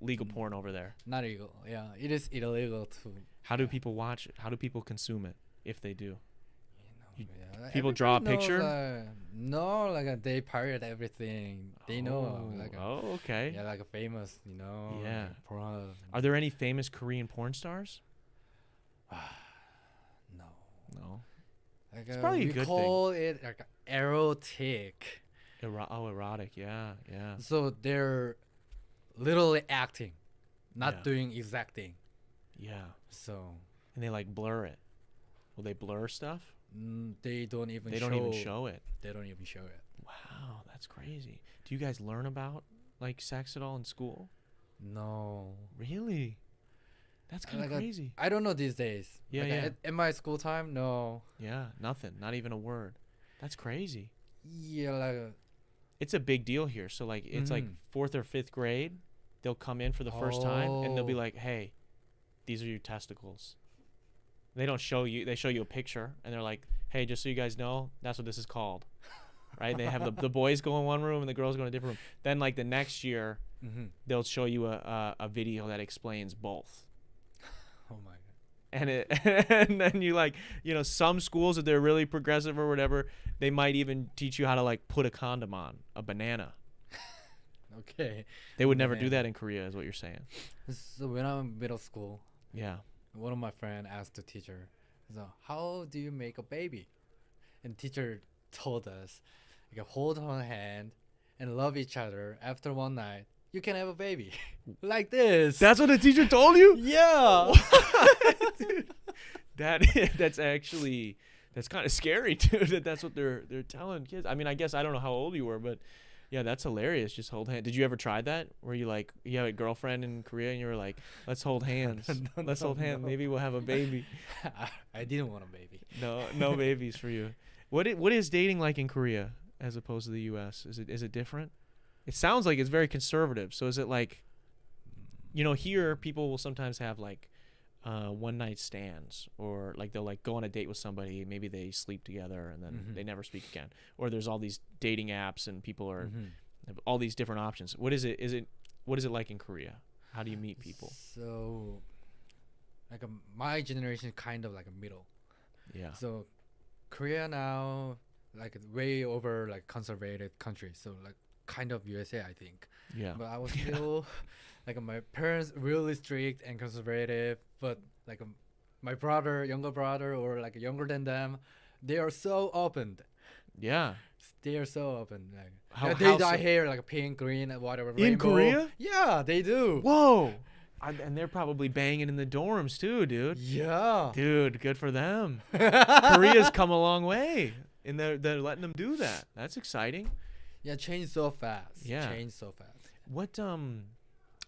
legal porn over there. Not illegal. Yeah, it is illegal to. How do people watch it? How do people consume it if they do? Yeah, People draw a everybody knows, picture? No, they pirate everything. They know, okay. yeah, like a famous, Yeah. like porn. Are there any famous Korean porn stars? No. No. Like, It's probably a we good call it like erotic. Erotic. Yeah. So they're literally acting, not Yeah. doing exacting. Yeah. So And they like blur it. Will they blur stuff? they don't even. They don't even show it. They don't even show it. Wow, that's crazy. Do you guys learn about like sex at all in school? No. Really? That's kind of crazy. I don't know these days. Yeah, Like, yeah. At my school time, no. Yeah, nothing. Not even a word. That's crazy. Yeah, like. It's a big deal here. So like it's like 4th or 5th grade, they'll come in for the first time and they'll be Oh. like, "Hey, these are your testicles." They don't show you. They show you a picture and they're like, "Hey, just so you guys know, that's what this is called." Right? And they have the boys go in one room and the girls go in a different room. Then like the next year, they'll show you a video that explains both. Oh my god. And and then you like, some schools, if they're really progressive or whatever, they might even teach you how to like put a condom on a banana. Okay. They would never And do then- that in Korea, is what you're saying. So when I'm in middle school, Yeah. one of my friends asked the teacher, so how do you make a baby? And teacher told us, you can hold her hand and love each other. After one night, you can have a baby. Like this. That's what the teacher told you? Yeah. Dude, that's actually that's kind of scary, dude. That's what they're telling kids. I mean, I guess I don't know how old you were, but yeah, that's hilarious. Just hold hands. Did you ever try that? Where you like you have a girlfriend in Korea and you were like, let's hold hands. Let's hold hands. Maybe we'll have a baby. I didn't want a baby. No babies for you. What is dating like in Korea as opposed to the U.S.? Is it different? It sounds like it's very conservative. So is it like, here people will sometimes have like one night stands, or like they'll like go on a date with somebody, maybe they sleep together and then they never speak again. Or there's all these dating apps and people are have all these different options. What is it like in Korea? How do you meet people? So, like my generation, kind of like a middle. Yeah. So, Korea now, like way over like conservative country. So like kind of USA, I think. Yeah. But I was still, like my parents really strict and conservative. But like my brother, younger brother, or like younger than them, they are so open. Yeah. They are so open. Like How- yeah, how they dye so? hair like pink, green, and whatever. In rainbow. Korea? Yeah, they do. Whoa. And they're probably banging in the dorms too, dude. Yeah. Dude, good for them. Korea's come a long way, and they're letting them do that. That's exciting. Yeah, change so fast. Yeah. Change so fast. What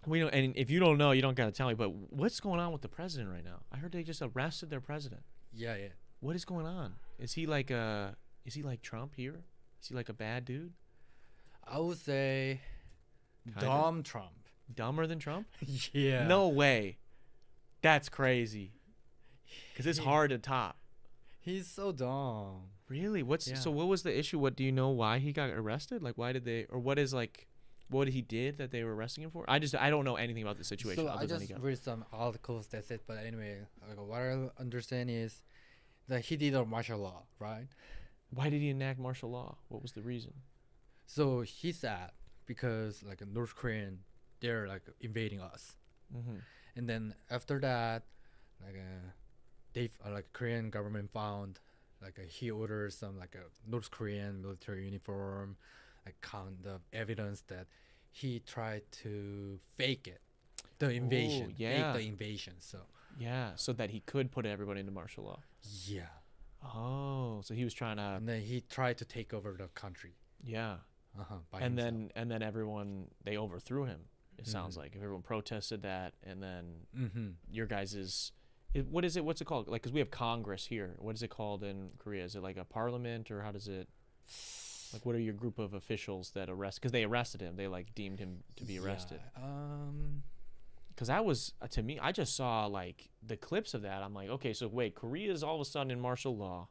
we know, and if you don't know, you don't gotta tell me. But what's going on with the president right now? I heard they just arrested their president. Yeah, yeah. What is going on? Is he like Trump here? Is he like a bad dude? I would say Kinda. dumb Trump. Dumber than Trump? Yeah. No way. That's crazy. Because it's hard to top. He's so dumb. Really? Yeah. So what was the issue? What do you know why he got arrested? Like why did they, or what he did that they were arresting him for? I don't know anything about the situation. So other I than just he got, read some articles. That's it. But anyway, like what I understand is that he did a martial law, right? why did he enact martial law? What was the reason? So he said because like North Korean, they're like invading us, Mm-hmm. and then after that, like they like Korean government found like he ordered some like a North Korean military uniform, like kind of evidence that he tried to fake it, the invasion, yeah. fake the invasion. So Yeah, so that he could put everybody into martial law. yeah, Oh, so he was trying to, and then he tried to take over the country. yeah. By And himself. then everyone, they overthrew him. It sounds like everyone protested that, and then your guys' what is it? What's it called? Like, because we have Congress here. What is it called in Korea? Is it like a parliament, or how does it? Like, what are your group of officials that arrest? Because they arrested him. They like deemed him to be arrested. Because that was to me. I just saw like the clips of that. I'm like, okay, so wait, Korea's all of a sudden in martial law,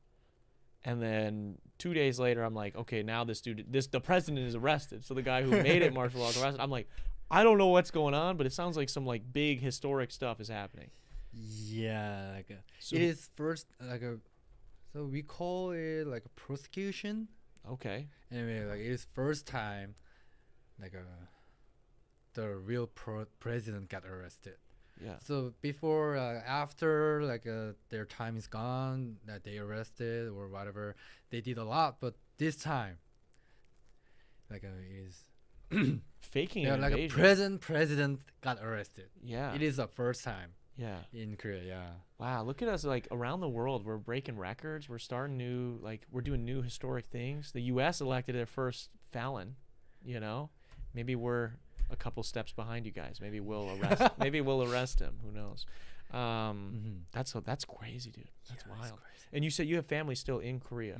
and then 2 days later, I'm like, okay, now the president is arrested. So the guy who made it martial law is arrested. I'm like, I don't know what's going on, but it sounds like some like big historic stuff is happening. Yeah, like So, it is first like so we call it like a prosecution. okay. Anyway, like it is first time like the real president got arrested. Yeah. So before, after like their time is gone, that they arrested or whatever, they did a lot. But this time, like it is Faking yeah, an like invasion. a president got arrested. Yeah. It is the first time Yeah. in Korea. Yeah. Wow, look at us, like around the world. We're breaking records. We're starting new, like we're doing new historic things. The U.S. elected their first felon. Maybe we're a couple steps behind you guys. Maybe we'll arrest. Maybe we'll arrest him. Who knows? That's crazy, dude. That's Yeah, wild. And you said you have family still in Korea,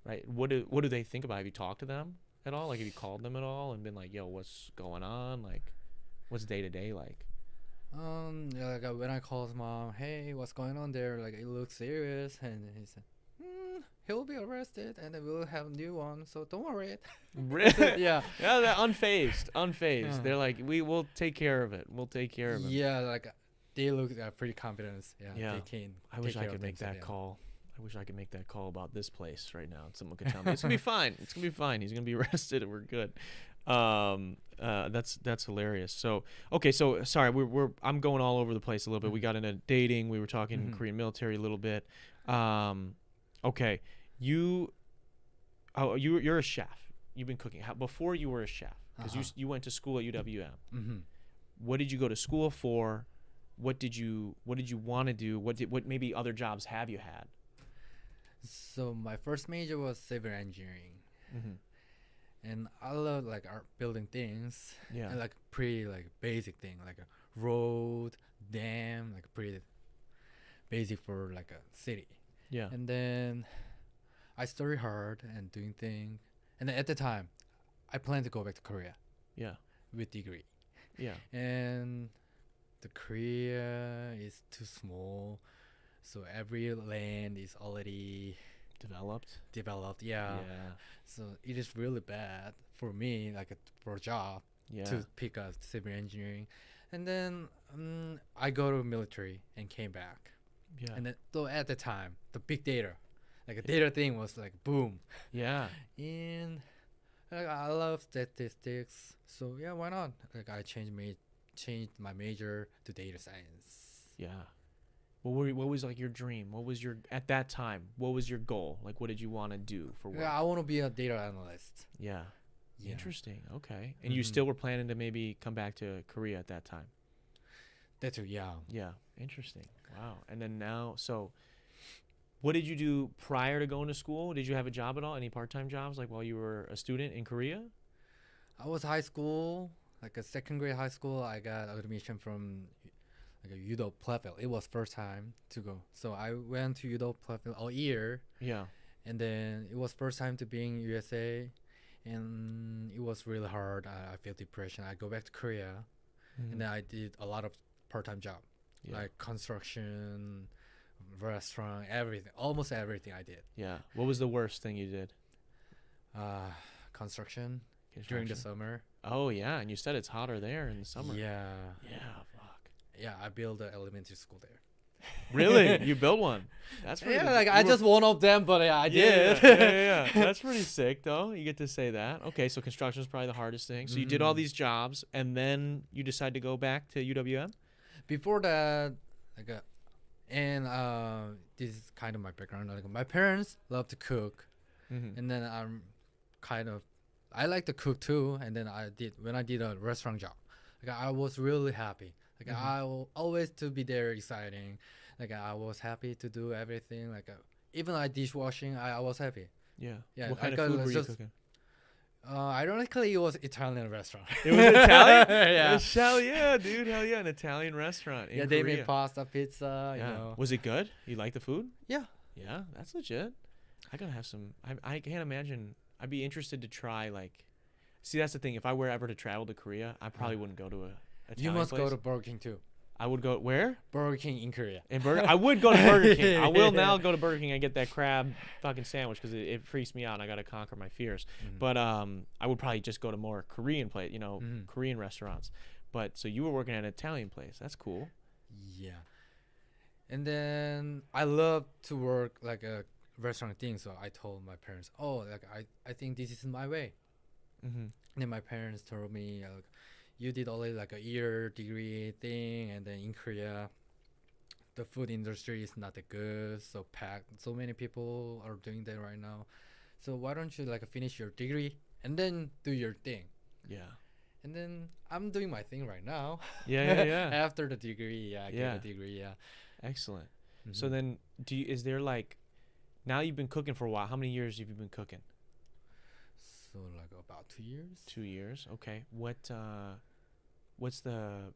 right? What do they think about? Have you talked to them at all? Like, have you called them at all and been like, "Yo, what's going on? Like, what's day to day like?" Yeah, like when I called mom, hey, what's going on there? Like it looks serious, and he said, he'll be arrested, and then we'll have a new one. So don't worry. Yeah. Yeah, they're unfazed. Yeah. They're like, we'll take care of it. We'll take care of it. Yeah, like they look pretty confident. Yeah. Yeah. They can. I wish take I care could of make that themselves, call. I wish I could make that call about this place right now, and someone could tell me it's gonna be fine. It's gonna be fine. He's gonna be arrested, and we're good. That's hilarious. So okay, so sorry, I'm going all over the place a little bit. We got into dating. We were talking Korean military a little bit. Okay, you're a chef. You've been cooking. Before you were a chef, because you went to school at UWM. What did you go to school for? What did you want to do? What maybe other jobs have you had? So my first major was civil engineering, and I love like art building things. Yeah. And like pretty like basic thing like a road, dam, like pretty basic for like a city. Yeah. And then I studied hard and doing things. And then at the time, I planned to go back to Korea Yeah. with degree. Yeah. And the Korea is too small, so every land is already Developed. Yeah. Yeah. So it is really bad for me, like for a job, Yeah. to pick up civil engineering. And then I go to military and came back. Yeah. And then though at the time, the big data, like a data thing was like boom. Yeah. And like, I love statistics, so yeah, why not? Like I changed my major to data science. Yeah. What was like your dream? What was your at that time? What was your goal? Like, what did you want to do for work? Yeah, I want to be a data analyst. Yeah. Yeah. Interesting. Okay. And you still were planning to maybe come back to Korea at that time? That too, yeah. Yeah. Interesting. Wow. And then now, so what did you do prior to going to school? Did you have a job at all? Any part-time jobs like while you were a student in Korea? I was high school, like a second grade high school. I got admission from like a UW Platteville. It was first time to go, so I went to UW Platteville all year. Yeah. And then it was first time to be in USA, and it was really hard. I feel depression. I go back to Korea, and then I did a lot of part-time job, like construction, restaurant, everything, almost everything I did. Yeah. What was the worst thing you did? Construction during the summer. Oh yeah, and you said it's hotter there in the summer. Yeah. Yeah. Fuck. Yeah, I built an elementary school there. Really? You built one? That's pretty. Yeah, like I just one of them, but yeah, I did. Yeah. That's pretty sick, though. You get to say that. Okay, so construction is probably the hardest thing. So you did all these jobs, and then you decided to go back to UWM. Before that, like, and this is kind of my background. Like my parents love to cook, and then I like to cook too. And then when I did a restaurant job, like I was really happy. Like I will always to be there, exciting. Like I was happy to do everything. Like even like dishwashing, I was happy. Yeah. Yeah. What kind of food were you cooking? Ironically, it was Italian restaurant. It was Italian? Yeah. Hell yeah, dude. Hell yeah, an Italian restaurant in They Korea. made pasta, pizza. You know. Was it good? You like the food? Yeah. Yeah, that's legit. I gotta have some. I can't imagine. I'd be interested to try like. See, that's the thing. If I were ever to travel to Korea, I probably wouldn't go to a Italian You must place. go to Burger King too. I would go where? Burger King in Korea. I would go to Burger King. I will now go to Burger King and get that crab fucking sandwich because it freaks me out. And I gotta conquer my fears. But I would probably just go to more Korean Korean restaurants. But so you were working at an Italian place. That's cool. Yeah. And then I love to work like a restaurant thing. So I told my parents, like I think this is my way. And then my parents told me, like, you did only like a year degree thing, and then in Korea, the food industry is not that good, so packed. So many people are doing that right now. So why don't you like finish your degree and then do your thing? Yeah. And then I'm doing my thing right now. Yeah. After the degree, I get a degree. Yeah. Excellent. So then, is there like, now you've been cooking for a while. How many years have you been cooking? So like about 2 years. 2 years. Okay. What's the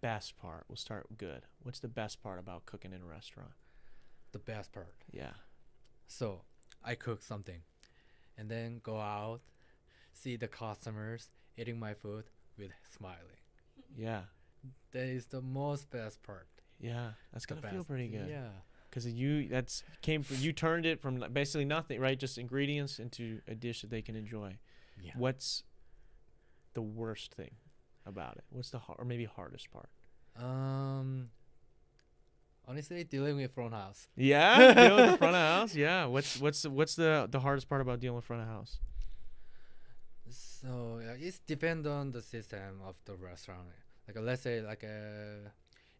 best part? We'll start good. What's the best part about cooking in a restaurant? The best part. Yeah. So I cook something, and then go out, see the customers eating my food with smiling. Yeah. That is the most best part. Yeah. That's gonna feel pretty good. Yeah. Because you turned it from basically nothing, right? Just ingredients into a dish that they can enjoy. Yeah. What's the worst thing about it? What's the or maybe hardest part? Honestly, dealing with front house. Yeah, dealing with the front of house. Yeah, what's the hardest part about dealing with front of house? So it's depend on the system of the restaurant. Like let's say like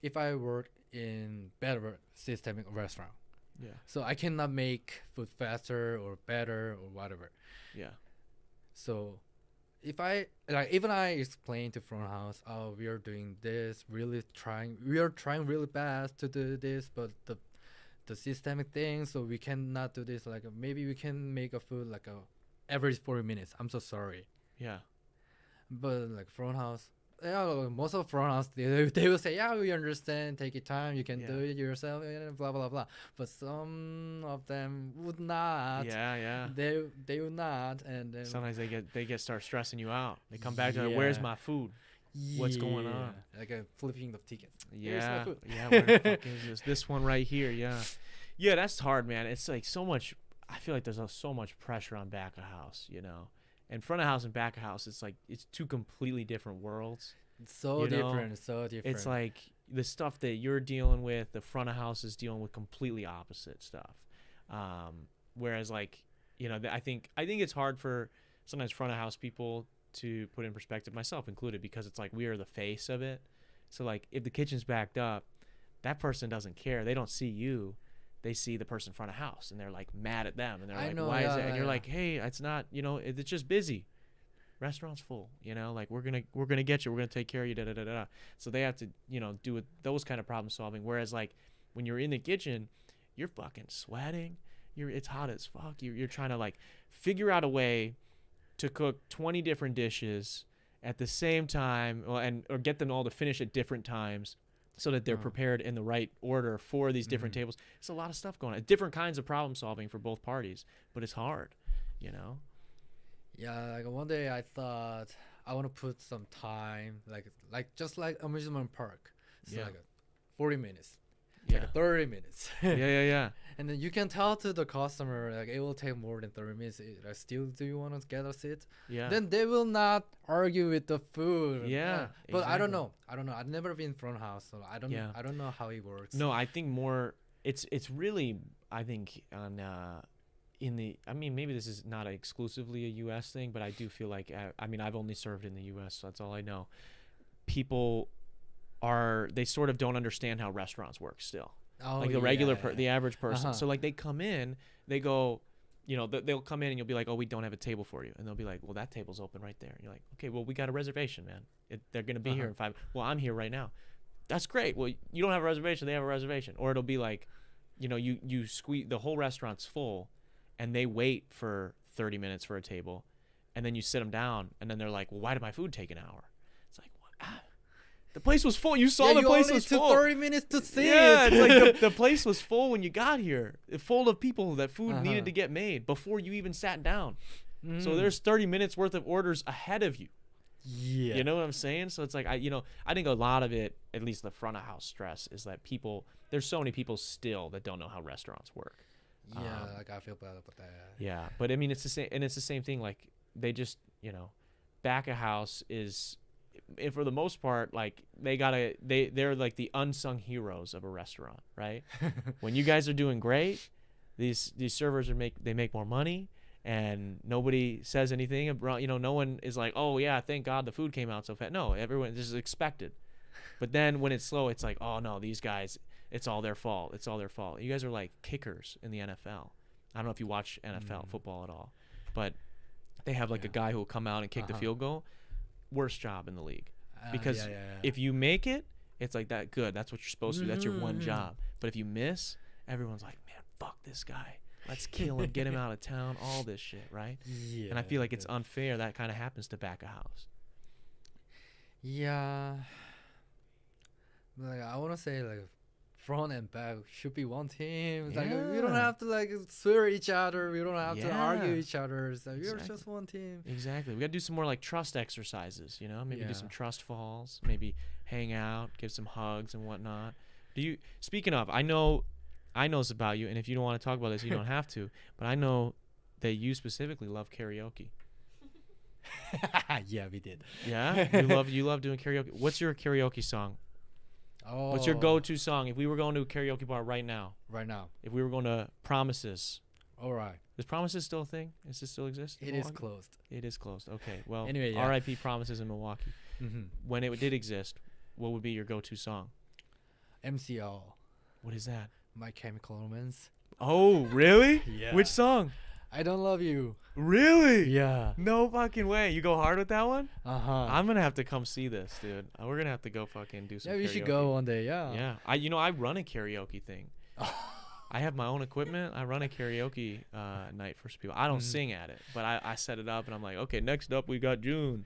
if I work in better systemic restaurant, Yeah, so I cannot make food faster or better or whatever. yeah, So if I like even I explain to front house, oh we are doing this, we are trying really best to do this, but the systemic thing, so we cannot do this. Like maybe we can make a food like a every 40 minutes. I'm so sorry. yeah, But like front house, yeah, like, most of front house they will say, yeah, we understand, take your time, you can do Yeah. it yourself, and blah blah blah. But some of them would not. yeah, yeah. They would not, and then Sometimes they start stressing you out. They come back to like, where's yeah, my food? What's going on? Like a flipping of tickets. Here's my Yeah, food. yeah. Where the fuck is this? This one right here. Yeah, yeah. That's hard, man. It's like so much. I feel like there's so much pressure on back of house, and front of house and back of house. It's like it's two completely different worlds. So You know, different, so different. It's like the stuff that you're dealing with, the front of house is dealing with completely opposite stuff. Whereas like, I think it's hard for sometimes front of house people to put in perspective, myself included, because it's like we are the face of it. So like if the kitchen's backed up, that person doesn't care. They don't see you. They see the person front of house and they're like mad at them and they're I like, know, why is yeah, it? And yeah, you're yeah. like, hey, it's not, it's just busy. Restaurant's full, like we're gonna get you, we're gonna take care of you, da da da da. So they have to, do with those kind of problem solving. Whereas like when you're in the kitchen, you're fucking sweating. It's hot as fuck. You're trying to like figure out a way to cook 20 different dishes at the same time, or get them all to finish at different times, so that they're Oh. prepared in the right order for these different Mhm. tables. It's a lot of stuff going on. Different kinds of problem solving for both parties, but it's hard, Yeah, like one day I thought I want to put some time, like just like amusement park. So Yeah. like 40 minutes, Yeah. like 30 minutes. Yeah. And then you can tell to the customer like it will take more than 30 minutes. Like, still, do you want to get a seat? Yeah. Then they will not argue with the food. Yeah, But I don't exactly. know. I don't know. I've never been front house, so I don't. Yeah. I don't know how it works. No, I think more. It's really, I think, on in the. I mean, maybe this is not exclusively a U.S. thing, but I do feel like I've only served in the U.S., so that's all I know. People they sort of don't understand how restaurants work still. Oh, Like the the average person. Uh-huh. So like they come in, they go, they'll come in and you'll be like, oh, we don't have a table for you, and they'll be like, well, that table's open right there. And you're like, okay, well, we got a reservation, man. They're gonna be here in 5. Well, I'm here right now. That's great. Well, you don't have a reservation. They have a reservation. Or it'll be like, you squeeze, the whole restaurant's full, and they wait for 30 minutes for a table, and then you sit them down, and then they're like, well, why did my food take an hour? It's like, what? The place was full. You saw the place was full. 30 minutes to see Yeah, it. it's like the place was full when you got here. Full of people that food Uh-huh. needed to get made before you even sat down. So Mm. there's 30 minutes worth of orders ahead of you. Yeah. You know what I'm saying? So it's like I think a lot of it, at least the front of house stress, is that there's so many people still that don't know how restaurants work. Yeah, like I feel bad about that. Yeah, but I mean it's the same thing. Like they just back of house is, and for the most part, like they're like the unsung heroes of a restaurant, right? When you guys are doing great, these servers they make more money, and nobody says anything. No one is like, oh yeah, thank God the food came out so fast. No, everyone, this is expected. But then when it's slow, it's like, oh no, these guys, it's all their fault. It's all their fault. You guys are like kickers in the NFL. I don't know if you watch NFL football at all, but they have like a guy who will come out and kick the field goal. Worst job in the league, because if you make it, it's like that good. That's what you're supposed to do. That's your one job. But if you miss, everyone's like, man, fuck this guy. Let's kill him, get him out of town, all this shit, right? Yeah. And I feel like it's unfair that kind of happens to back of house. Yeah. Like I want to say like front and back should be one team. It's like we don't Yeah. have to like swear each other. We don't have to argue Yeah. each other. So we're Exactly. just one team. Exactly. We got to do some more like trust exercises, maybe do Yeah. some trust falls, maybe hang out, give some hugs and whatnot. Speaking of, I know this about you, and if you don't want to talk about this, you don't have to, but I know that you specifically love karaoke. Yeah, we did. Yeah? You love doing karaoke. What's your karaoke song? Oh. What's your go-to song? If we were going to a karaoke bar right now, Right now. if we were going to Promises, All right. is Promises still a thing? Does it still exist? in It is Milwaukee? closed. It is closed. Okay. Well, Anyway, yeah. R.I.P. Promises in Milwaukee. Mm-hmm. When it did exist, what would be your go-to song? MCL. What is that? My Chemical Romance. Oh, really? Yeah. Which song? I Don't Love You. Really? Yeah. No fucking way. You go hard with that one? Uh-huh. I'm gonna have to come see this, dude. We're gonna have to go fucking do some. Yeah, we karaoke. should go one day. Yeah. Yeah, I run a karaoke thing. I have my own equipment. I run a karaoke night for some people. I don't sing at it, but I set it up and I'm like, okay, next up we got Yoon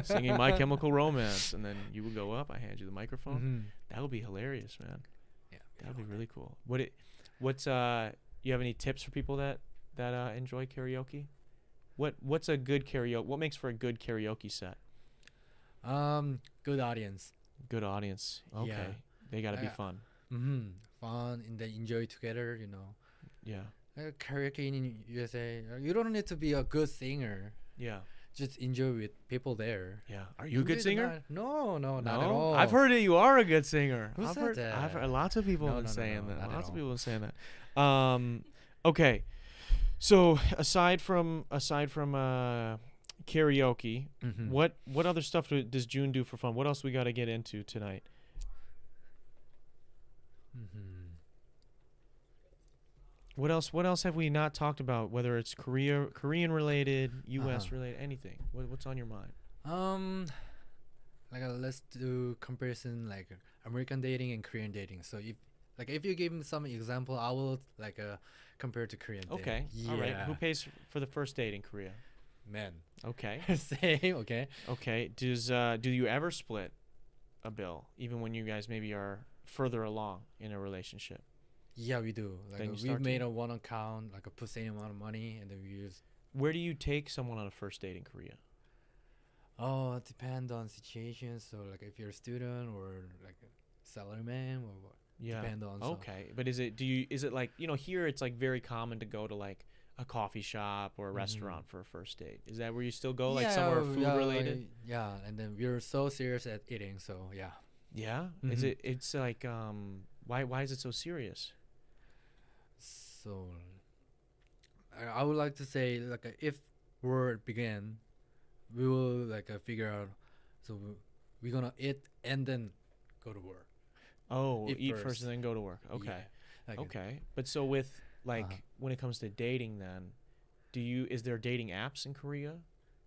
singing My Chemical Romance, and then you would go up. I hand you the microphone. Mm-hmm. That would be hilarious, man. Yeah. That would be really cool. What's you have any tips for people that enjoy karaoke? What's a good karaoke? What makes for a good karaoke set? Good audience. Good audience. Okay. Yeah. They got to be fun. Mm-hmm. Fun and they enjoy together. Yeah. Karaoke in USA, you don't need to be a good singer. Yeah. Just enjoy with people there. Yeah. Are you a good singer? No, not at all. I've heard that you are a good singer. Who I've said heard, that? I've heard lots of people No, have been no, saying no, that. not at Lots of all. people have been saying that. Okay. So aside from karaoke, Mm-hmm. what other stuff does June do for fun? What else we got to get into tonight? Mm-hmm. What else have we not talked about? Whether it's Korean related, U.S. Uh-huh. related, anything. What's on your mind? Let's do comparison like American dating and Korean dating. So if you give me some example, I will compare to Korean dating. Okay. Yeah. All right. Who pays for the first date in Korea? Men. Okay. Same. Okay. Okay. Do you ever split a bill, even when you guys maybe are further along in a relationship? Yeah, we do. Then you We've start made to- a one account, put same amount of money, and then we use. Where do you take someone on a first date in Korea? Oh, it depends on situation. So if you're a student or a salaryman or what. Yeah. Depend on. So. Okay. But is it like, here it's like very common to go to like a coffee shop or a restaurant for a first date. Is that where you still go, like somewhere food related? Yeah, and then we're so serious at eating, so yeah. Yeah. Is it's like why is it so serious? So I would like to say if work begin, we will figure out. So we're gonna eat and then go to work. Oh, Eat eat first first. and then go to work. Okay. Yeah, Okay. But so with Uh-huh. when it comes to dating then, is there dating apps in Korea?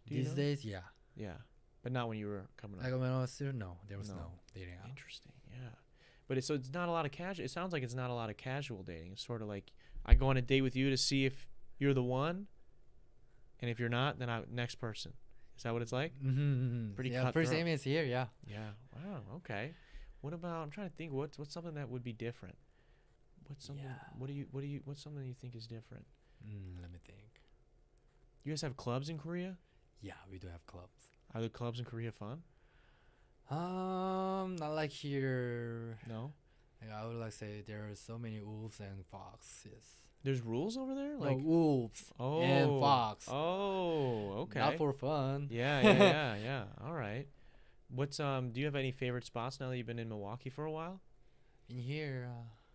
Do you These know? days, yeah. Yeah. But not when you were coming up. When I was student, no, there was No. no dating app. Interesting. Yeah. But it's not a lot of casual. It sounds like it's not a lot of casual dating. It's sort of like I go on a date with you to see if you're the one, and if you're not, then next person. Is that what it's like? Mm-hmm. Pretty yeah, first cutthroat. aim is here, yeah. Yeah. Wow. Okay. What about? I'm trying to think. What's something that would be different? What's something? Yeah. What's something you think is different? Let me think. You guys have clubs in Korea? Yeah, we do have clubs. Are the clubs in Korea fun? Not like here. No. I would say there are so many wolves and foxes. There's rules over there, Like wolves oh, and fox. Oh, okay. Not for fun. Yeah. All right. What's do you have any favorite spots now that you've been in Milwaukee for a while? In here,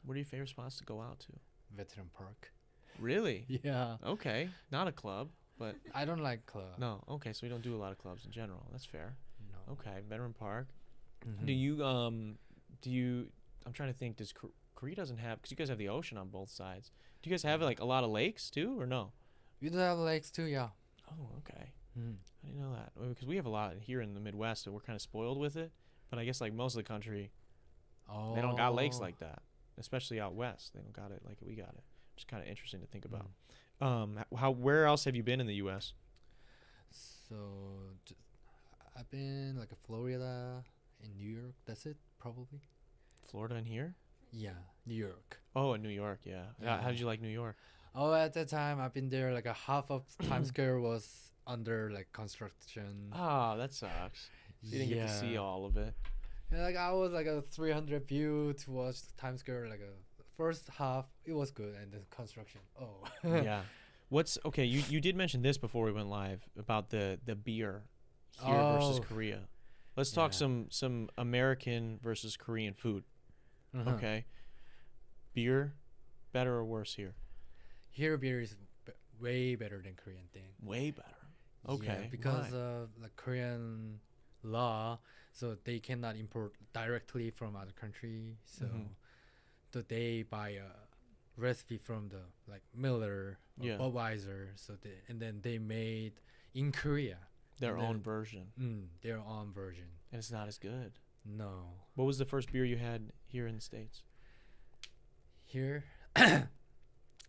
What are your favorite spots to go out to? Veteran Park. Really? Yeah. Okay. Not a club, but I don't like club. no. Okay, so we don't do a lot of clubs in general. That's fair. No. Okay, Veteran Park. Mhm. Do you I'm trying to think, does Korea doesn't have, because you guys have the ocean on both sides. Do you guys have like a lot of lakes too, or no? We do have lakes too, yeah. Oh, okay. Mm. I didn't know that. Because we have a lot here in the Midwest, so we're kind of spoiled with it. But I guess like most of the country, Oh. they don't got lakes like that, especially out west. They don't got it like we got it. It's kind of interesting to think about. Where else have you been in the U.S.? So I've been Florida and New York. That's it, probably. Florida and here? Yeah, New York. Oh, in New York, yeah. Yeah. How did you like New York? Oh, at that time I've been there. A half of Times Square was under construction. Oh, that sucks. You didn't get to see all of it. Yeah, I was a 300 view to watch Times Square. First half it was good, and then construction. Oh. Yeah. Okay? You did mention this before we went live about the beer here versus Oh. Korea. Let's talk Yeah. some American versus Korean food. Uh-huh. Okay. Beer, better or worse here? Here beer is way better than Korean thing. Way better. Yeah, Okay. because why? of the Korean law, so they cannot import directly from other country. So, Mhm. they buy a recipe from the like Miller or Yeah. Budweiser. So and then they made in Korea Their and own then- version. their own version. And it's not as good. No, What was the first beer you had here in the States? here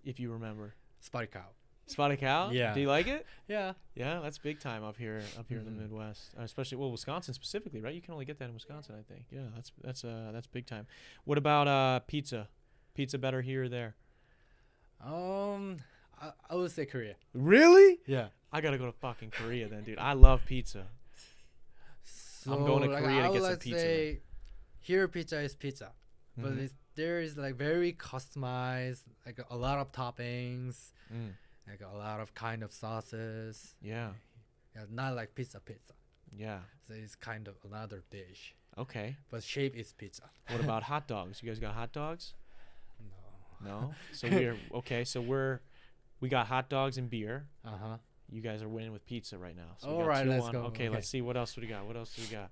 If you remember. Spotted Cow. Spotted Cow? Yeah. Do you like it? Yeah. Yeah, that's big time up here in the Mhm. Midwest, especially Wisconsin specifically, right? You can only get that in Wisconsin, I think. Yeah, that's big time. What about pizza? Pizza better here or there? I would say Korea. Really? Yeah. I gotta go to fucking Korea then, dude. I love pizza. So I'm going to like, Korea to I would get some like pizza say here pizza is pizza, but Mhm. there is like very customized, like a lot of toppings, Mm, like a lot of kind of sauces. yeah, Yeah, not like pizza. yeah. So it's kind of another dish, Okay. but shape is pizza. What about hot dogs? You guys got hot dogs? No. No. So we're okay. So we got hot dogs and beer. Uh huh. You guys are winning with pizza right now. So we All got right, let's 2-1. go. Okay, let's see what else we got. What else do we got?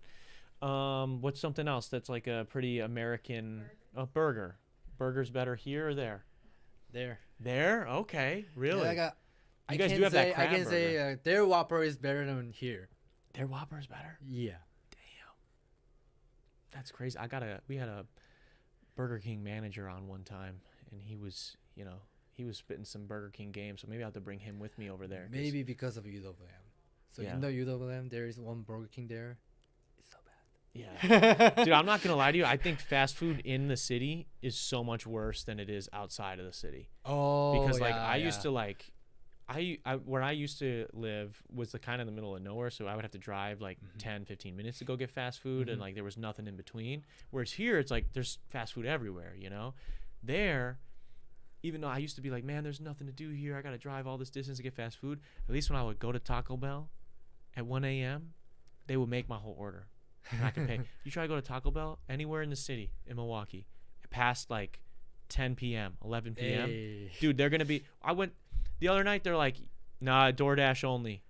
What's something else that's like a pretty American burger? Burger's better here or there? There. There? Okay, really? Yeah, I You guys can do have that say I crab can say their Whopper is better than here. Their Whopper's better. Yeah. That's crazy. We had a Burger King manager on one time, and he was spitting some Burger King games. So maybe I have to bring him with me over there. 'Cause- Maybe because of UWM. So Yeah. in the UWM, there is one Burger King there. It's so Yeah. bad. Dude, I'm not gonna lie to you. I think fast food in the city is so much worse than it is outside of the city. Oh, Because like yeah, I used yeah. to like, where I used to live was the kind of the middle of nowhere, so I would have to drive like 10, 15 minutes to go get fast food, and Mhm. like there was nothing in between. Whereas here, it's like there's fast food everywhere. You know, there, even though I used to be like, man, there's nothing to do here. I gotta drive all this distance to get fast food. At least when I would go to Taco Bell at 1 a.m., they would make my whole order. And I could pay. You try to go to Taco Bell anywhere in the city in Milwaukee, past like 10 p.m., 11 p.m. Hey. Dude, they're gonna be. I went the other night. They're like, nah, DoorDash only.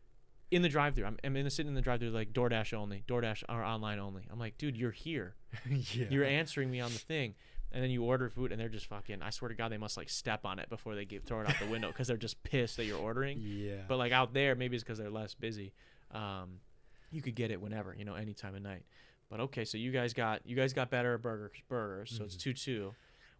In the drive-thru, I'm sitting in the drive-thru like DoorDash only, DoorDash or online only. I'm like, dude, you're here. Yeah. You're answering me on the thing, and then you order food, and they're just fucking. I swear to God, they must like step on it before they throw it out the window because they're just pissed that you're ordering. Yeah. But like out there, maybe it's because they're less busy. You could get it whenever, any time of night. But okay, so you guys got better burgers. So it's 2-2.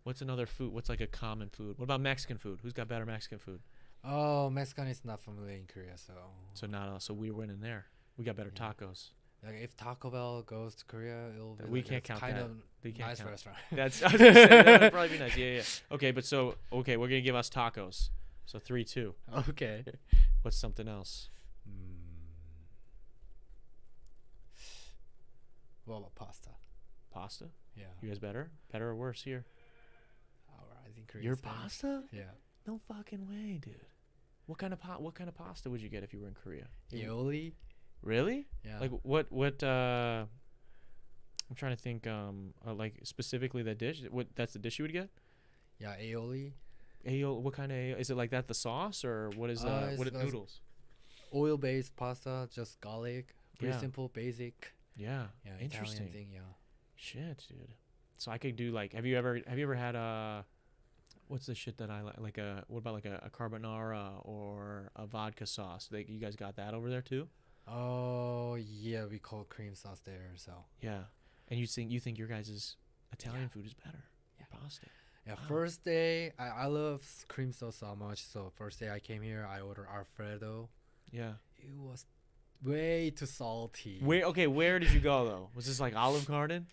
What's another food? What's like a common food? What about Mexican food? Who's got better Mexican food? Oh, Mexican is not familiar in Korea, so. So not us. So we're winning there. We got better Yeah. taucos. Like if Taco Bell goes to Korea, it'll be We like can't a count kind that. of We can't nice count. restaurant. That's I was gonna say, that would probably be nice. Yeah. Okay, but we're gonna give us tacos. So 3-2. Okay. What's something else? What about pasta? Pasta? Yeah. You guys better? Better or worse here? Alright, I think Korea. Your is better. pasta? Yeah. No fucking way, dude. What kind of pasta would you get if you were in Korea? Aioli. Really? Yeah. Like what I'm trying to think like specifically that dish. That's the dish you would get? Yeah, aioli. What kind of is it like that the sauce or what is It's what are like- noodles? Oil-based pasta, just garlic. Pretty Yeah. simple, basic. Yeah. Yeah, Interesting. Italian thing. Yeah. Shit, dude. So I could do like have you ever had what's the shit that I like what about like a carbonara or a vodka sauce? You guys got that over there too? Oh yeah, we call cream sauce there. So Yeah. And you think your guys' Italian food is better? Yeah. Pasta. yeah, Wow. first day I love cream sauce so much. So first day I came here, I ordered Alfredo. Yeah. It was way too salty. Where did you go though? Was this like Olive Garden?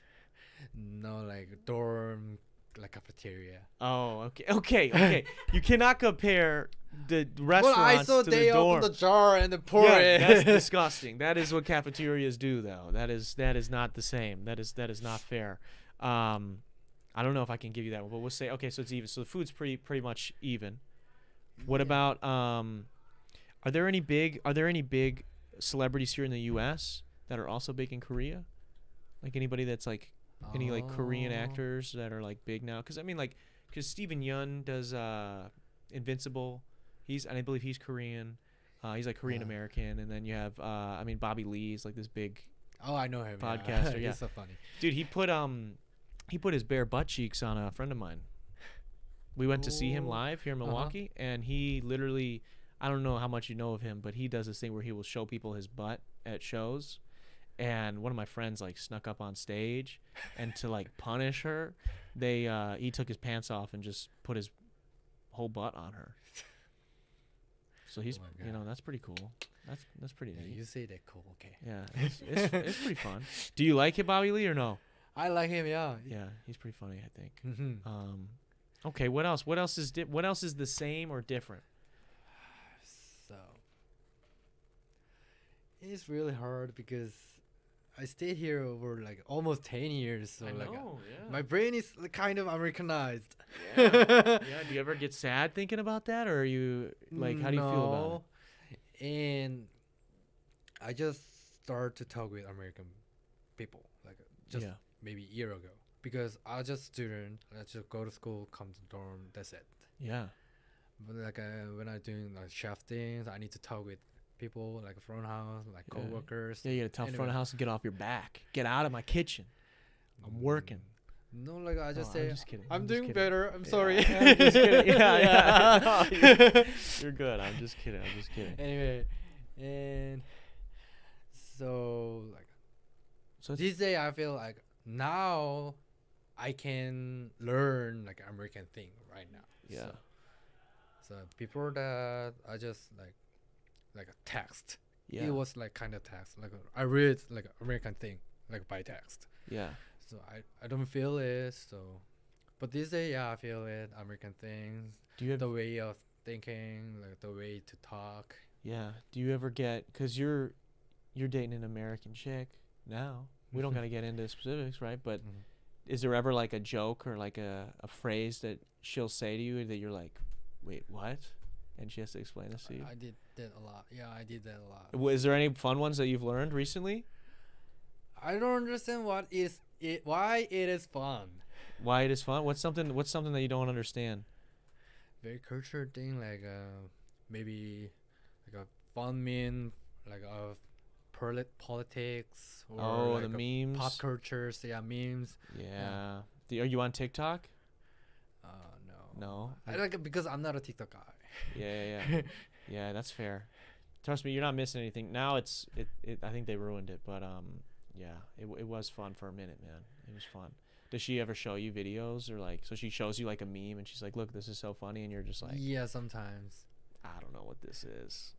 No, like dorm, like cafeteria. Oh, okay. You cannot compare the restaurants Well, I saw to they the dorm. open the jar and then pour Yeah, it. that's disgusting. That is what cafeterias do, though. That is not the same. That is not fair. I don't know if I can give you that one, but we'll say okay. So it's even. So the food's pretty much even. What about Are there any big celebrities here in the U.S. that are also big in Korea? Like anybody that's like Any like Korean Oh. actors that are like big now? Because I mean, like, because Steven Yeun does Invincible. And I believe he's Korean. He's like Korean Uh, American, and then you have I mean Bobby Lee's like this big oh, I know him. Yeah. podcaster. Yeah, He's so funny. dude, he put his bare butt cheeks on a friend of mine. We went to see him Ooh. live here in Milwaukee, and he literally, I don't know how much you know of him, but he does this thing where he will show people his butt at shows. And one of my friends like snuck up on stage, and to like punish her, he took his pants off and just put his whole butt on her. So he's, Oh my God. that's pretty cool. That's pretty Yeah, neat. you say that cool. Okay. Yeah, it's pretty fun. Do you like it, Bobby Lee, or no? I like him. Yeah. Yeah, he's pretty funny, I think. Mm-hmm. Okay, what else? What else is the same or different? So it's really hard because I stayed here over like almost 10 years. So like yeah. my brain is like, kind of Americanized. Yeah. Yeah. Do you ever get sad thinking about that, or are you like, how do you feel about it? And I just started to talk with American people like just Yeah. maybe a year ago because I was just student. I just go to school, come to dorm. That's it. Yeah. But like when I'm doing like chef things, I need to talk with people like front house, like Yeah. coworkers. Yeah, you gotta tell front Anyway. of house to get off your back. Get out of my kitchen. I'm working. No, like I just No, say I'm just kidding. I'm just doing kidding. better. I'm Yeah, sorry. I'm just kidding. Yeah. No, you're good. I'm just kidding. Anyway, and so like So it's, this day I feel like now I can learn like American thing right now. yeah. So before that I just like a text. Yeah. It was like kind of text. Like I read like American thing like by text. Yeah. So I don't feel it. So, but this day yeah I feel it. American things. Do you have The way of thinking, like the way to talk. Yeah. Do you ever get, cause you're dating an American chick now. We don't gotta get into specifics, right? But is there ever like a joke or like a phrase that she'll say to you that you're like, wait, what? And she has to explain this to you. I did that a lot. Yeah, I did that a lot. Was there any fun ones that you've learned recently? I don't understand what is it. Why it is fun. Why it is fun? What's something that you don't understand? Very culture thing like maybe like a fun meme like of politics or Oh, like the a memes. pop cultures. Yeah, memes. Yeah. Are you on TikTok? No. No. I like it because I'm not a TikTok guy. Yeah. Yeah, that's fair. Trust me, you're not missing anything. Now it I think they ruined it, but yeah, it was fun for a minute, man. It was fun. Does she ever show you videos or like, so she shows you like a meme and she's like, look, this is so funny, and you're just like, Yeah, sometimes. I don't know what this is.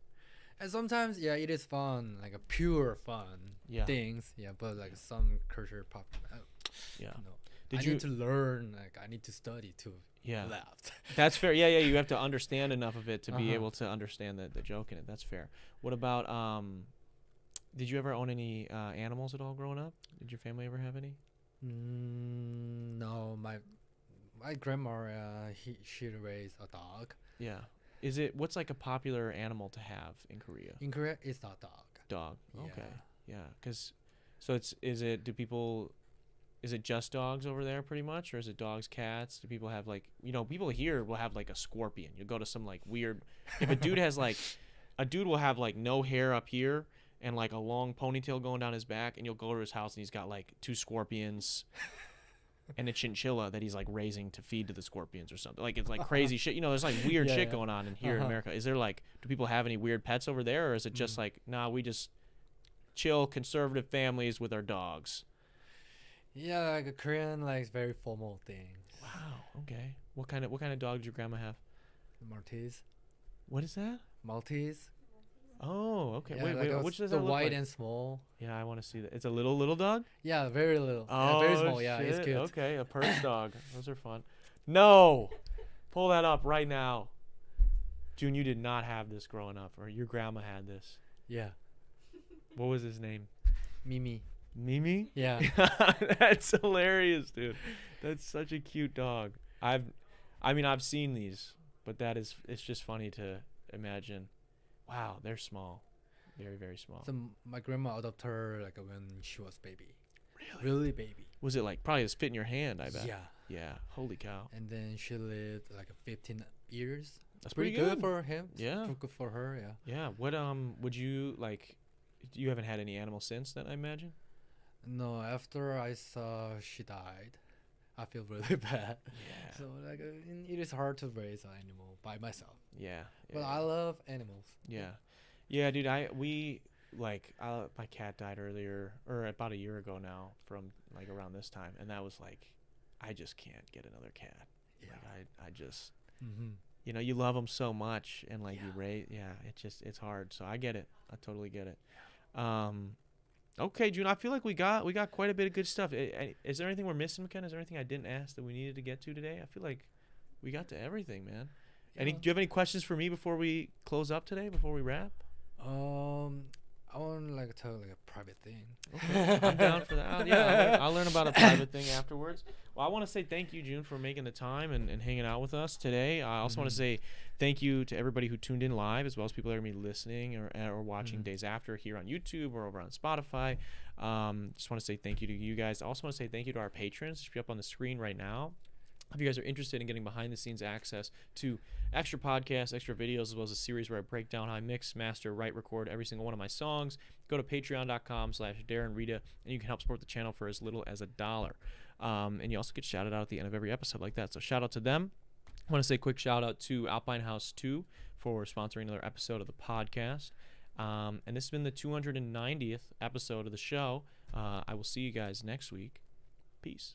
And sometimes, yeah, it is fun, like a pure fun Yeah. things. Yeah, but like some culture pop. Yeah. No, Did I you? need to learn. Like I need to study to Yeah. left. That's fair. Yeah. You have to understand enough of it to be Uh-huh. able to understand the joke in it. That's fair. What about did you ever own any animals at all growing up? Did your family ever have any? No, my grandma, she raised a dog. Yeah. What's like a popular animal to have in Korea? In Korea, it's not dog. Dog. Okay. Yeah. Yeah. Cause, so is it just dogs over there pretty much, or is it dogs, cats? Do people have like, people here will have like a scorpion. You'll go to some like weird, if a dude has like, a dude will have like no hair up here and like a long ponytail going down his back, and you'll go to his house and he's got like 2 scorpions and a chinchilla that he's like raising to feed to the scorpions or something. Like it's like crazy shit. There's like weird Yeah, shit yeah. going on in here in Uh-huh. America. Is there like, do people have any weird pets over there, or is it just like, nah, we just chill conservative families with our dogs? Yeah, like a Korean, like very formal thing. Wow. Okay. What kind of dog did your grandma have? Maltese. What is that? Maltese. Oh, okay. Yeah, wait. like Which does the that look white like? and small. Yeah, I want to see that. It's a little dog. Yeah, very little. Oh, Yeah, very small. Yeah, it's shit. cute. Okay, a purse dog. Those are fun. No, pull that up right now. June, you did not have this growing up, or your grandma had this. Yeah, What was his name? Mimi. Mimi? Yeah. That's hilarious, dude. That's such a cute dog. I've seen these, but it's just funny to imagine. Wow, they're small. Very, very small. So my grandma adopted her like when she was baby. Really baby. Was it like probably as fit in your hand? I bet. Yeah. Yeah. Holy cow. And then she lived like 15 years. That's Pretty pretty good for him. Yeah. Good for her. Yeah. Yeah. What would you like? You haven't had any animals since then, I imagine. No, after I saw she died, I feel really bad. Yeah. So like it is hard to raise an animal by myself. Yeah. But I love animals. Yeah. Yeah, dude. My cat died earlier or about a year ago now from like around this time, and that was like, I just can't get another cat. Yeah. Like I just. Mm-hmm. You know, you love them so much, and like you Yeah. raise, it's hard. So I get it. I totally get it. Okay, June. I feel like we got quite a bit of good stuff. Is there anything we're missing, McKenna? Is there anything I didn't ask that we needed to get to today? I feel like we got to everything, man. Do you have any questions for me before we close up today? Before we wrap? I want like tell like a private thing. Okay, I'm down for that. Yeah, I'll learn about a private thing afterwards. Well, I want to say thank you, June, for making the time and hanging out with us today. I also want to say thank you to everybody who tuned in live, as well as people that are going to be listening or watching days after here on YouTube or over on Spotify. Just want to say thank you to you guys. I also want to say thank you to our patrons. It should be up on the screen right now. If you guys are interested in getting behind-the-scenes access to extra podcasts, extra videos, as well as a series where I break down how I mix, master, write, record every single one of my songs, go to patreon.com/DarrenRita, and you can help support the channel for as little as $1. And you also get shouted out at the end of every episode like that. So shout out to them. I want to say a quick shout out to Alpine House 2 for sponsoring another episode of the podcast. And this has been the 290th episode of the show. I will see you guys next week. Peace.